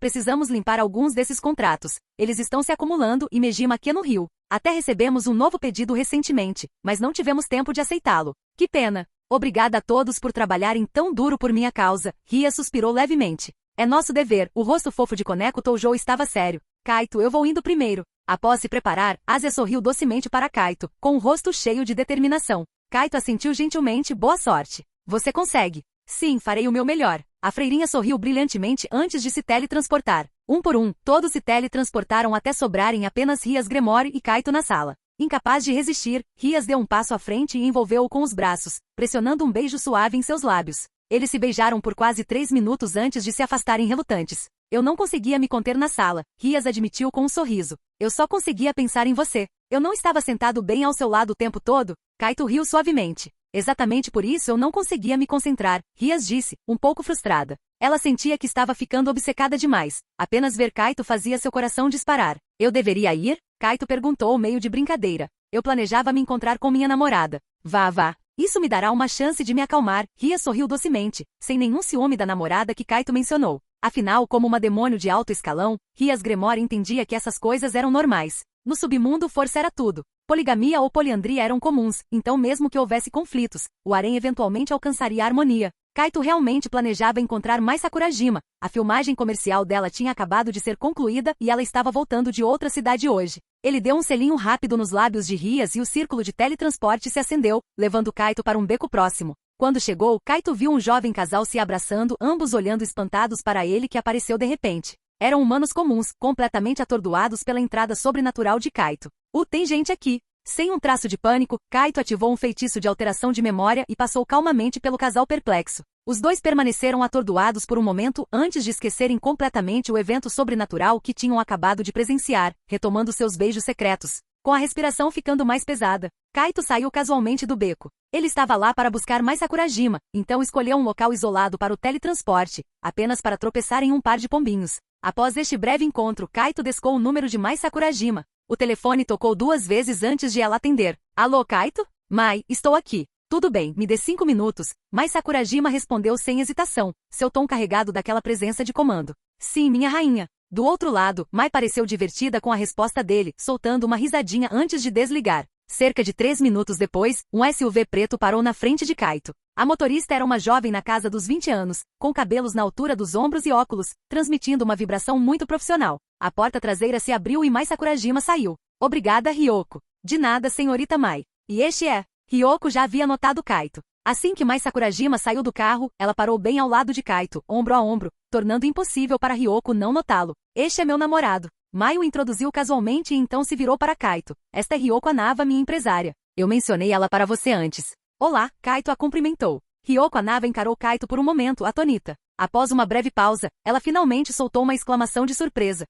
Precisamos limpar alguns desses contratos. Eles estão se acumulando e Mejima Keno riu. Até recebemos um novo pedido recentemente, mas não tivemos tempo de aceitá-lo. Que pena. Obrigada a todos por trabalharem tão duro por minha causa. Ria suspirou levemente. É nosso dever. O rosto fofo de Koneko Toujou estava sério. Kaito, eu vou indo primeiro. Após se preparar, Asia sorriu docemente para Kaito, com o rosto cheio de determinação. Kaito assentiu gentilmente. Boa sorte. Você consegue. Sim, farei o meu melhor. A freirinha sorriu brilhantemente antes de se teletransportar. Um por um, todos se teletransportaram até sobrarem apenas Rias Gremori e Kaito na sala. Incapaz de resistir, Rias deu um passo à frente e envolveu-o com os braços, pressionando um beijo suave em seus lábios. Eles se beijaram por quase 3 minutos antes de se afastarem relutantes. Eu não conseguia me conter na sala, Rias admitiu com um sorriso. Eu só conseguia pensar em você. Eu não estava sentado bem ao seu lado o tempo todo? Kaito riu suavemente. Exatamente por isso eu não conseguia me concentrar, Rias disse, um pouco frustrada. Ela sentia que estava ficando obcecada demais. Apenas ver Kaito fazia seu coração disparar. Eu deveria ir? Kaito perguntou meio de brincadeira. Eu planejava me encontrar com minha namorada. Vá. Isso me dará uma chance de me acalmar. Rias sorriu docemente, sem nenhum ciúme da namorada que Kaito mencionou. Afinal, como uma demônio de alto escalão, Rias Gremori entendia que essas coisas eram normais. No submundo força era tudo. Poligamia ou poliandria eram comuns, então mesmo que houvesse conflitos, o harém eventualmente alcançaria a harmonia. Kaito realmente planejava encontrar Mai Sakurajima. A filmagem comercial dela tinha acabado de ser concluída e ela estava voltando de outra cidade hoje. Ele deu um selinho rápido nos lábios de Rias e o círculo de teletransporte se acendeu, levando Kaito para um beco próximo. Quando chegou, Kaito viu um jovem casal se abraçando, ambos olhando espantados para ele que apareceu de repente. Eram humanos comuns, completamente atordoados pela entrada sobrenatural de Kaito. Tem gente aqui. Sem um traço de pânico, Kaito ativou um feitiço de alteração de memória e passou calmamente pelo casal perplexo. Os dois permaneceram atordoados por um momento antes de esquecerem completamente o evento sobrenatural que tinham acabado de presenciar, retomando seus beijos secretos. Com a respiração ficando mais pesada, Kaito saiu casualmente do beco. Ele estava lá para buscar mais Sakurajima, então escolheu um local isolado para o teletransporte, apenas para tropeçar em um par de pombinhos. Após este breve encontro, Kaito descou o número de Mai Sakurajima. O telefone tocou 2 vezes antes de ela atender. Alô, Kaito? Mai, estou aqui. Tudo bem, me dê 5 minutos. Mai Sakurajima respondeu sem hesitação, seu tom carregado daquela presença de comando. Sim, minha rainha. Do outro lado, Mai pareceu divertida com a resposta dele, soltando uma risadinha antes de desligar. Cerca de 3 minutos depois, um SUV preto parou na frente de Kaito. A motorista era uma jovem na casa dos 20 anos, com cabelos na altura dos ombros e óculos, transmitindo uma vibração muito profissional. A porta traseira se abriu e Mai Sakurajima saiu. Obrigada, Ryoko. De nada, senhorita Mai. E este é... Ryoko já havia notado Kaito. Assim que Mai Sakurajima saiu do carro, ela parou bem ao lado de Kaito, ombro a ombro, tornando impossível para Ryoko não notá-lo. Este é meu namorado. Mai o introduziu casualmente e então se virou para Kaito. Esta é Ryoko Anava, minha empresária. Eu mencionei ela para você antes. Olá, Kaito a cumprimentou. Ryoko Anava encarou Kaito por um momento, atônita. Após uma breve pausa, ela finalmente soltou uma exclamação de surpresa.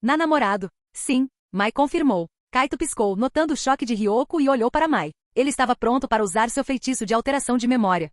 Na namorado? Sim, Mai confirmou. Kaito piscou, notando o choque de Ryoko e olhou para Mai. Ele estava pronto para usar seu feitiço de alteração de memória.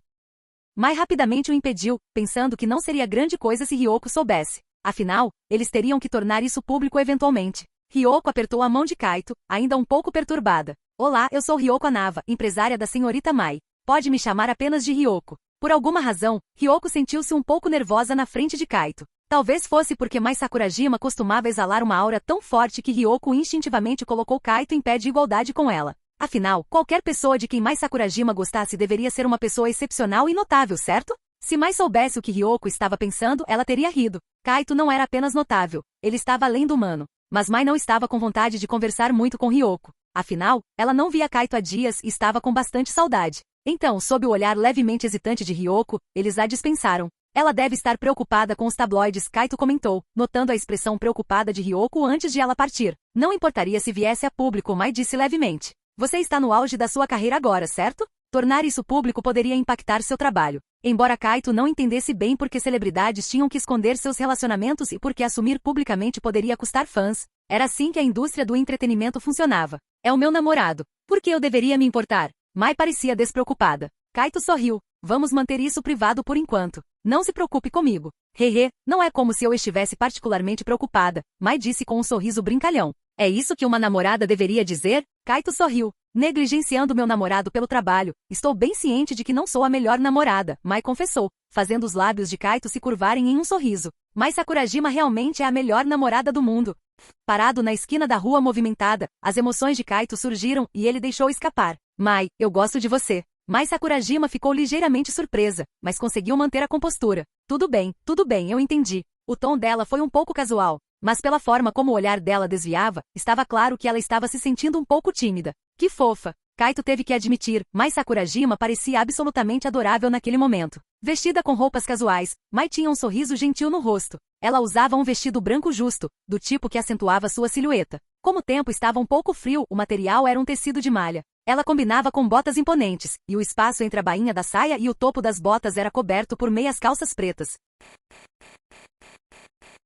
Mai rapidamente o impediu, pensando que não seria grande coisa se Ryoko soubesse. Afinal, eles teriam que tornar isso público eventualmente. Ryoko apertou a mão de Kaito, ainda um pouco perturbada. Olá, eu sou Ryoko Anava, empresária da senhorita Mai. Pode me chamar apenas de Ryoko. Por alguma razão, Ryoko sentiu-se um pouco nervosa na frente de Kaito. Talvez fosse porque Mai Sakurajima costumava exalar uma aura tão forte que Ryoko instintivamente colocou Kaito em pé de igualdade com ela. Afinal, qualquer pessoa de quem Mai Sakurajima gostasse deveria ser uma pessoa excepcional e notável, certo? Se Mai soubesse o que Ryoko estava pensando, ela teria rido. Kaito não era apenas notável, ele estava além do humano. Mas Mai não estava com vontade de conversar muito com Ryoko. Afinal, ela não via Kaito há dias e estava com bastante saudade. Então, sob o olhar levemente hesitante de Ryoko, eles a dispensaram. Ela deve estar preocupada com os tabloides, Kaito comentou, notando a expressão preocupada de Ryoko antes de ela partir. Não importaria se viesse a público, Mai disse levemente. Você está no auge da sua carreira agora, certo? Tornar isso público poderia impactar seu trabalho. Embora Kaito não entendesse bem por que celebridades tinham que esconder seus relacionamentos e por que assumir publicamente poderia custar fãs, era assim que a indústria do entretenimento funcionava. É o meu namorado. Por que eu deveria me importar? Mai parecia despreocupada. Kaito sorriu. Vamos manter isso privado por enquanto. Não se preocupe comigo. Hehe, não é como se eu estivesse particularmente preocupada, Mai disse com um sorriso brincalhão. É isso que uma namorada deveria dizer? Kaito sorriu. Negligenciando meu namorado pelo trabalho, estou bem ciente de que não sou a melhor namorada, Mai confessou, fazendo os lábios de Kaito se curvarem em um sorriso. Mai Sakurajima realmente é a melhor namorada do mundo. Parado na esquina da rua movimentada, as emoções de Kaito surgiram e ele deixou escapar. Mai, eu gosto de você. Mai Sakurajima ficou ligeiramente surpresa, mas conseguiu manter a compostura. Tudo bem, eu entendi. O tom dela foi um pouco casual, mas pela forma como o olhar dela desviava, estava claro que ela estava se sentindo um pouco tímida. Que fofa! Kaito teve que admitir, Mai Sakurajima parecia absolutamente adorável naquele momento. Vestida com roupas casuais, Mai tinha um sorriso gentil no rosto. Ela usava um vestido branco justo, do tipo que acentuava sua silhueta. Como o tempo estava um pouco frio, o material era um tecido de malha. Ela combinava com botas imponentes, e o espaço entre a bainha da saia e o topo das botas era coberto por meias calças pretas.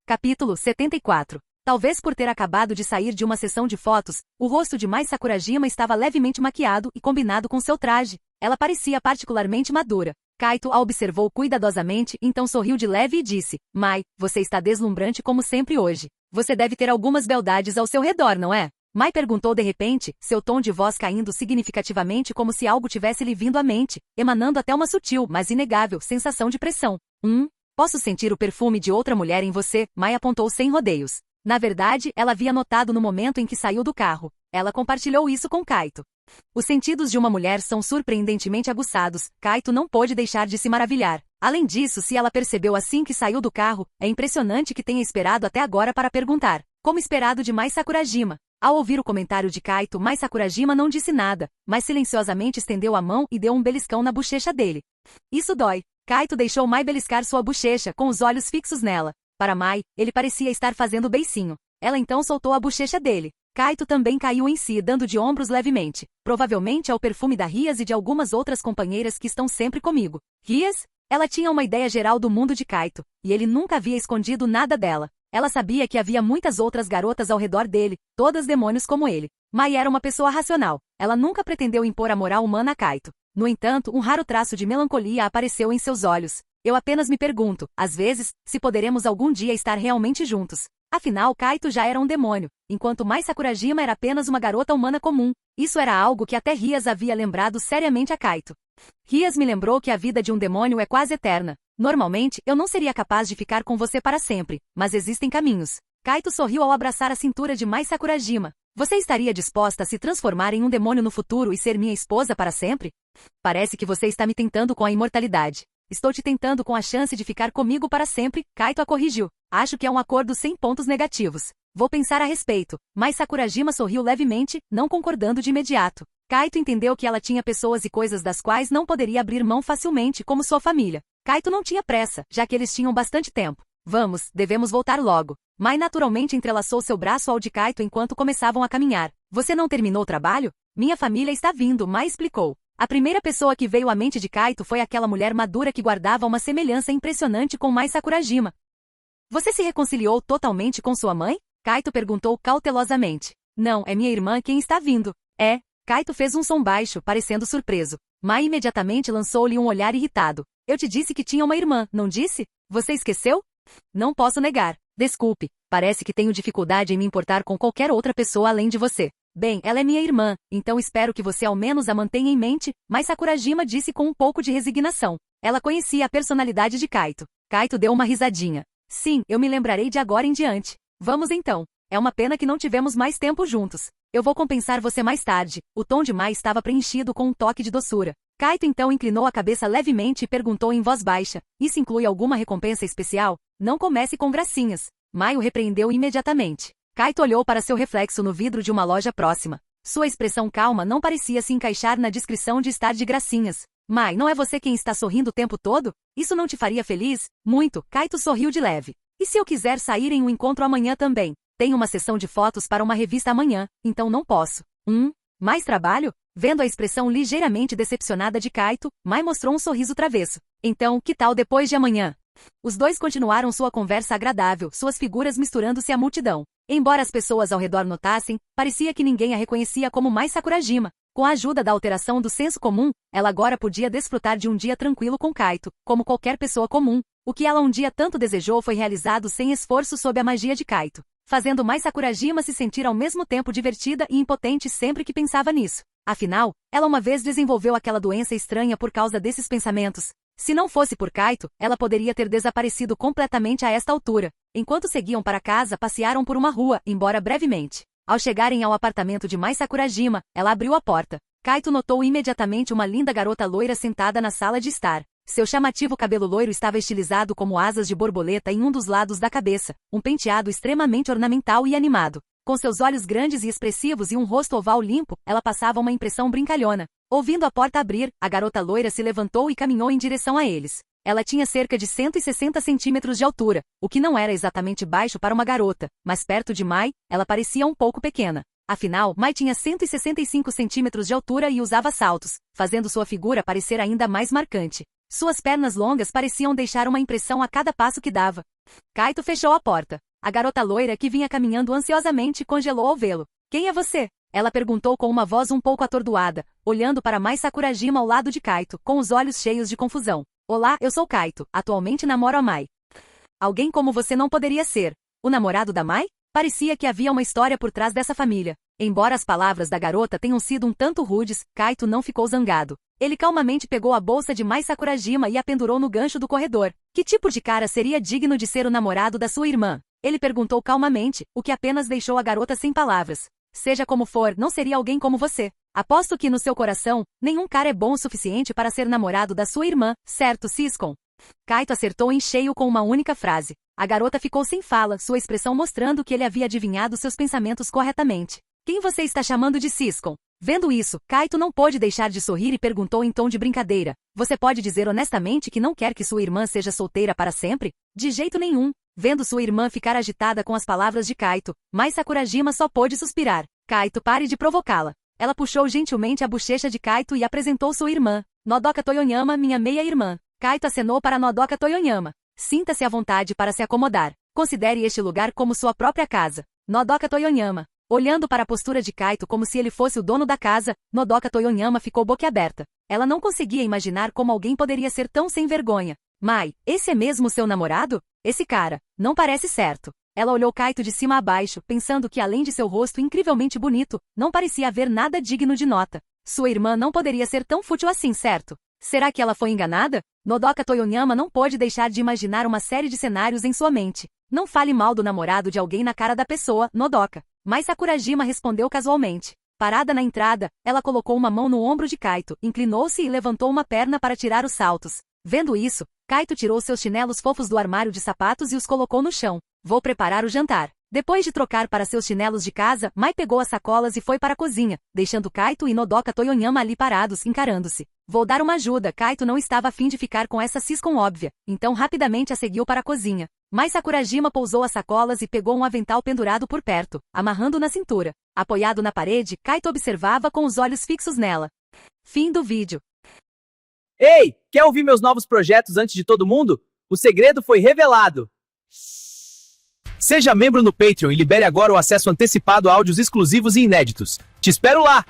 Capítulo 74. Talvez por ter acabado de sair de uma sessão de fotos, o rosto de Mai Sakurajima estava levemente maquiado e combinado com seu traje. Ela parecia particularmente madura. Kaito a observou cuidadosamente, então sorriu de leve e disse, Mai, você está deslumbrante como sempre hoje. Você deve ter algumas beldades ao seu redor, não é? Mai perguntou de repente, seu tom de voz caindo significativamente como se algo tivesse lhe vindo à mente, emanando até uma sutil, mas inegável, sensação de pressão. Posso sentir o perfume de outra mulher em você, Mai apontou sem rodeios. Na verdade, ela havia notado no momento em que saiu do carro. Ela compartilhou isso com Kaito. Os sentidos de uma mulher são surpreendentemente aguçados. Kaito não pôde deixar de se maravilhar. Além disso, se ela percebeu assim que saiu do carro, é impressionante que tenha esperado até agora para perguntar. Como esperado de Mai Sakurajima. Ao ouvir o comentário de Kaito, Mai Sakurajima não disse nada, mas silenciosamente estendeu a mão e deu um beliscão na bochecha dele. Isso dói. Kaito deixou Mai beliscar sua bochecha, com os olhos fixos nela. Para Mai, ele parecia estar fazendo beicinho. Ela então soltou a bochecha dele. Kaito também caiu em si, dando de ombros levemente. Provavelmente é o perfume da Rias e de algumas outras companheiras que estão sempre comigo. Rias? Ela tinha uma ideia geral do mundo de Kaito, e ele nunca havia escondido nada dela. Ela sabia que havia muitas outras garotas ao redor dele, todas demônios como ele. Mai era uma pessoa racional. Ela nunca pretendeu impor a moral humana a Kaito. No entanto, um raro traço de melancolia apareceu em seus olhos. Eu apenas me pergunto, às vezes, se poderemos algum dia estar realmente juntos. Afinal, Kaito já era um demônio, enquanto Mai Sakurajima era apenas uma garota humana comum. Isso era algo que até Rias havia lembrado seriamente a Kaito. Rias me lembrou que a vida de um demônio é quase eterna. Normalmente, eu não seria capaz de ficar com você para sempre, mas existem caminhos. Kaito sorriu ao abraçar a cintura de Mai Sakurajima. Você estaria disposta a se transformar em um demônio no futuro e ser minha esposa para sempre? Parece que você está me tentando com a imortalidade. Estou te tentando com a chance de ficar comigo para sempre, Kaito a corrigiu. Acho que é um acordo sem pontos negativos. Vou pensar a respeito. Mas Sakurajima sorriu levemente, não concordando de imediato. Kaito entendeu que ela tinha pessoas e coisas das quais não poderia abrir mão facilmente, como sua família. Kaito não tinha pressa, já que eles tinham bastante tempo. Vamos, devemos voltar logo. Mai naturalmente entrelaçou seu braço ao de Kaito enquanto começavam a caminhar. Você não terminou o trabalho? Minha família está vindo, Mai explicou. A primeira pessoa que veio à mente de Kaito foi aquela mulher madura que guardava uma semelhança impressionante com Mai Sakurajima. Você se reconciliou totalmente com sua mãe? Kaito perguntou cautelosamente. Não, é minha irmã quem está vindo. É. Kaito fez um som baixo, parecendo surpreso. Mai imediatamente lançou-lhe um olhar irritado. Eu te disse que tinha uma irmã, não disse? Você esqueceu? Não posso negar. Desculpe, parece que tenho dificuldade em me importar com qualquer outra pessoa além de você. Bem, ela é minha irmã, então espero que você ao menos a mantenha em mente, mas Sakurajima disse com um pouco de resignação. Ela conhecia a personalidade de Kaito. Kaito deu uma risadinha. Sim, eu me lembrarei de agora em diante. Vamos então. É uma pena que não tivemos mais tempo juntos. Eu vou compensar você mais tarde. O tom de Mai estava preenchido com um toque de doçura. Kaito então inclinou a cabeça levemente e perguntou em voz baixa. Isso inclui alguma recompensa especial? Não comece com gracinhas. Mai o repreendeu imediatamente. Kaito olhou para seu reflexo no vidro de uma loja próxima. Sua expressão calma não parecia se encaixar na descrição de estar de gracinhas. Mai, não é você quem está sorrindo o tempo todo? Isso não te faria feliz? Muito. Kaito sorriu de leve. E se eu quiser sair em um encontro amanhã também? Tenho uma sessão de fotos para uma revista amanhã, então não posso. Mais trabalho? Vendo a expressão ligeiramente decepcionada de Kaito, Mai mostrou um sorriso travesso. Então, que tal depois de amanhã? Os dois continuaram sua conversa agradável, suas figuras misturando-se à multidão. Embora as pessoas ao redor notassem, parecia que ninguém a reconhecia como Mai Sakurajima. Com a ajuda da alteração do senso comum, ela agora podia desfrutar de um dia tranquilo com Kaito, como qualquer pessoa comum. O que ela um dia tanto desejou foi realizado sem esforço sob a magia de Kaito, fazendo Mai Sakurajima se sentir ao mesmo tempo divertida e impotente sempre que pensava nisso. Afinal, ela uma vez desenvolveu aquela doença estranha por causa desses pensamentos. Se não fosse por Kaito, ela poderia ter desaparecido completamente a esta altura. Enquanto seguiam para casa, passearam por uma rua, embora brevemente. Ao chegarem ao apartamento de Mai Sakurajima, ela abriu a porta. Kaito notou imediatamente uma linda garota loira sentada na sala de estar. Seu chamativo cabelo loiro estava estilizado como asas de borboleta em um dos lados da cabeça, um penteado extremamente ornamental e animado. Com seus olhos grandes e expressivos e um rosto oval limpo, ela passava uma impressão brincalhona. Ouvindo a porta abrir, a garota loira se levantou e caminhou em direção a eles. Ela tinha cerca de 160 centímetros de altura, o que não era exatamente baixo para uma garota, mas perto de Mai, ela parecia um pouco pequena. Afinal, Mai tinha 165 centímetros de altura e usava saltos, fazendo sua figura parecer ainda mais marcante. Suas pernas longas pareciam deixar uma impressão a cada passo que dava. Kaito fechou a porta. A garota loira que vinha caminhando ansiosamente congelou ao vê-lo. Quem é você? Ela perguntou com uma voz um pouco atordoada, olhando para Mai Sakurajima ao lado de Kaito, com os olhos cheios de confusão. Olá, eu sou Kaito, atualmente namoro a Mai. Alguém como você não poderia ser. O namorado da Mai? Parecia que havia uma história por trás dessa família. Embora as palavras da garota tenham sido um tanto rudes, Kaito não ficou zangado. Ele calmamente pegou a bolsa de Mai Sakurajima e a pendurou no gancho do corredor. Que tipo de cara seria digno de ser o namorado da sua irmã? Ele perguntou calmamente, o que apenas deixou a garota sem palavras. Seja como for, não seria alguém como você. Aposto que no seu coração, nenhum cara é bom o suficiente para ser namorado da sua irmã, certo, Siscon? Kaito acertou em cheio com uma única frase. A garota ficou sem fala, sua expressão mostrando que ele havia adivinhado seus pensamentos corretamente. Quem você está chamando de Siscon? Vendo isso, Kaito não pôde deixar de sorrir e perguntou em tom de brincadeira. Você pode dizer honestamente que não quer que sua irmã seja solteira para sempre? De jeito nenhum. Vendo sua irmã ficar agitada com as palavras de Kaito, mas Sakurajima só pôde suspirar. Kaito, pare de provocá-la. Ela puxou gentilmente a bochecha de Kaito e apresentou sua irmã. Nodoka Toyonyama, minha meia-irmã. Kaito acenou para Nodoka Toyonyama. Sinta-se à vontade para se acomodar. Considere este lugar como sua própria casa. Nodoka Toyonyama. Olhando para a postura de Kaito como se ele fosse o dono da casa, Nodoka Toyonyama ficou boquiaberta. Ela não conseguia imaginar como alguém poderia ser tão sem vergonha. Mai, esse é mesmo seu namorado? Esse cara, não parece certo. Ela olhou Kaito de cima a baixo, pensando que além de seu rosto incrivelmente bonito, não parecia haver nada digno de nota. Sua irmã não poderia ser tão fútil assim, certo? Será que ela foi enganada? Nodoka Toyonyama não pôde deixar de imaginar uma série de cenários em sua mente. Não fale mal do namorado de alguém na cara da pessoa, Nodoka. Mas Sakurajima respondeu casualmente. Parada na entrada, ela colocou uma mão no ombro de Kaito, inclinou-se e levantou uma perna para tirar os saltos. Vendo isso, Kaito tirou seus chinelos fofos do armário de sapatos e os colocou no chão. Vou preparar o jantar. Depois de trocar para seus chinelos de casa, Mai pegou as sacolas e foi para a cozinha, deixando Kaito e Nodoka Toyonyama ali parados, encarando-se. Vou dar uma ajuda. Kaito não estava a fim de ficar com essa Siscon óbvia, então rapidamente a seguiu para a cozinha. Mas Sakurajima pousou as sacolas e pegou um avental pendurado por perto, amarrando na cintura. Apoiado na parede, Kaito observava com os olhos fixos nela. Fim do vídeo. Ei, quer ouvir meus novos projetos antes de todo mundo? O segredo foi revelado. Seja membro no Patreon e libere agora o acesso antecipado a áudios exclusivos e inéditos. Te espero lá!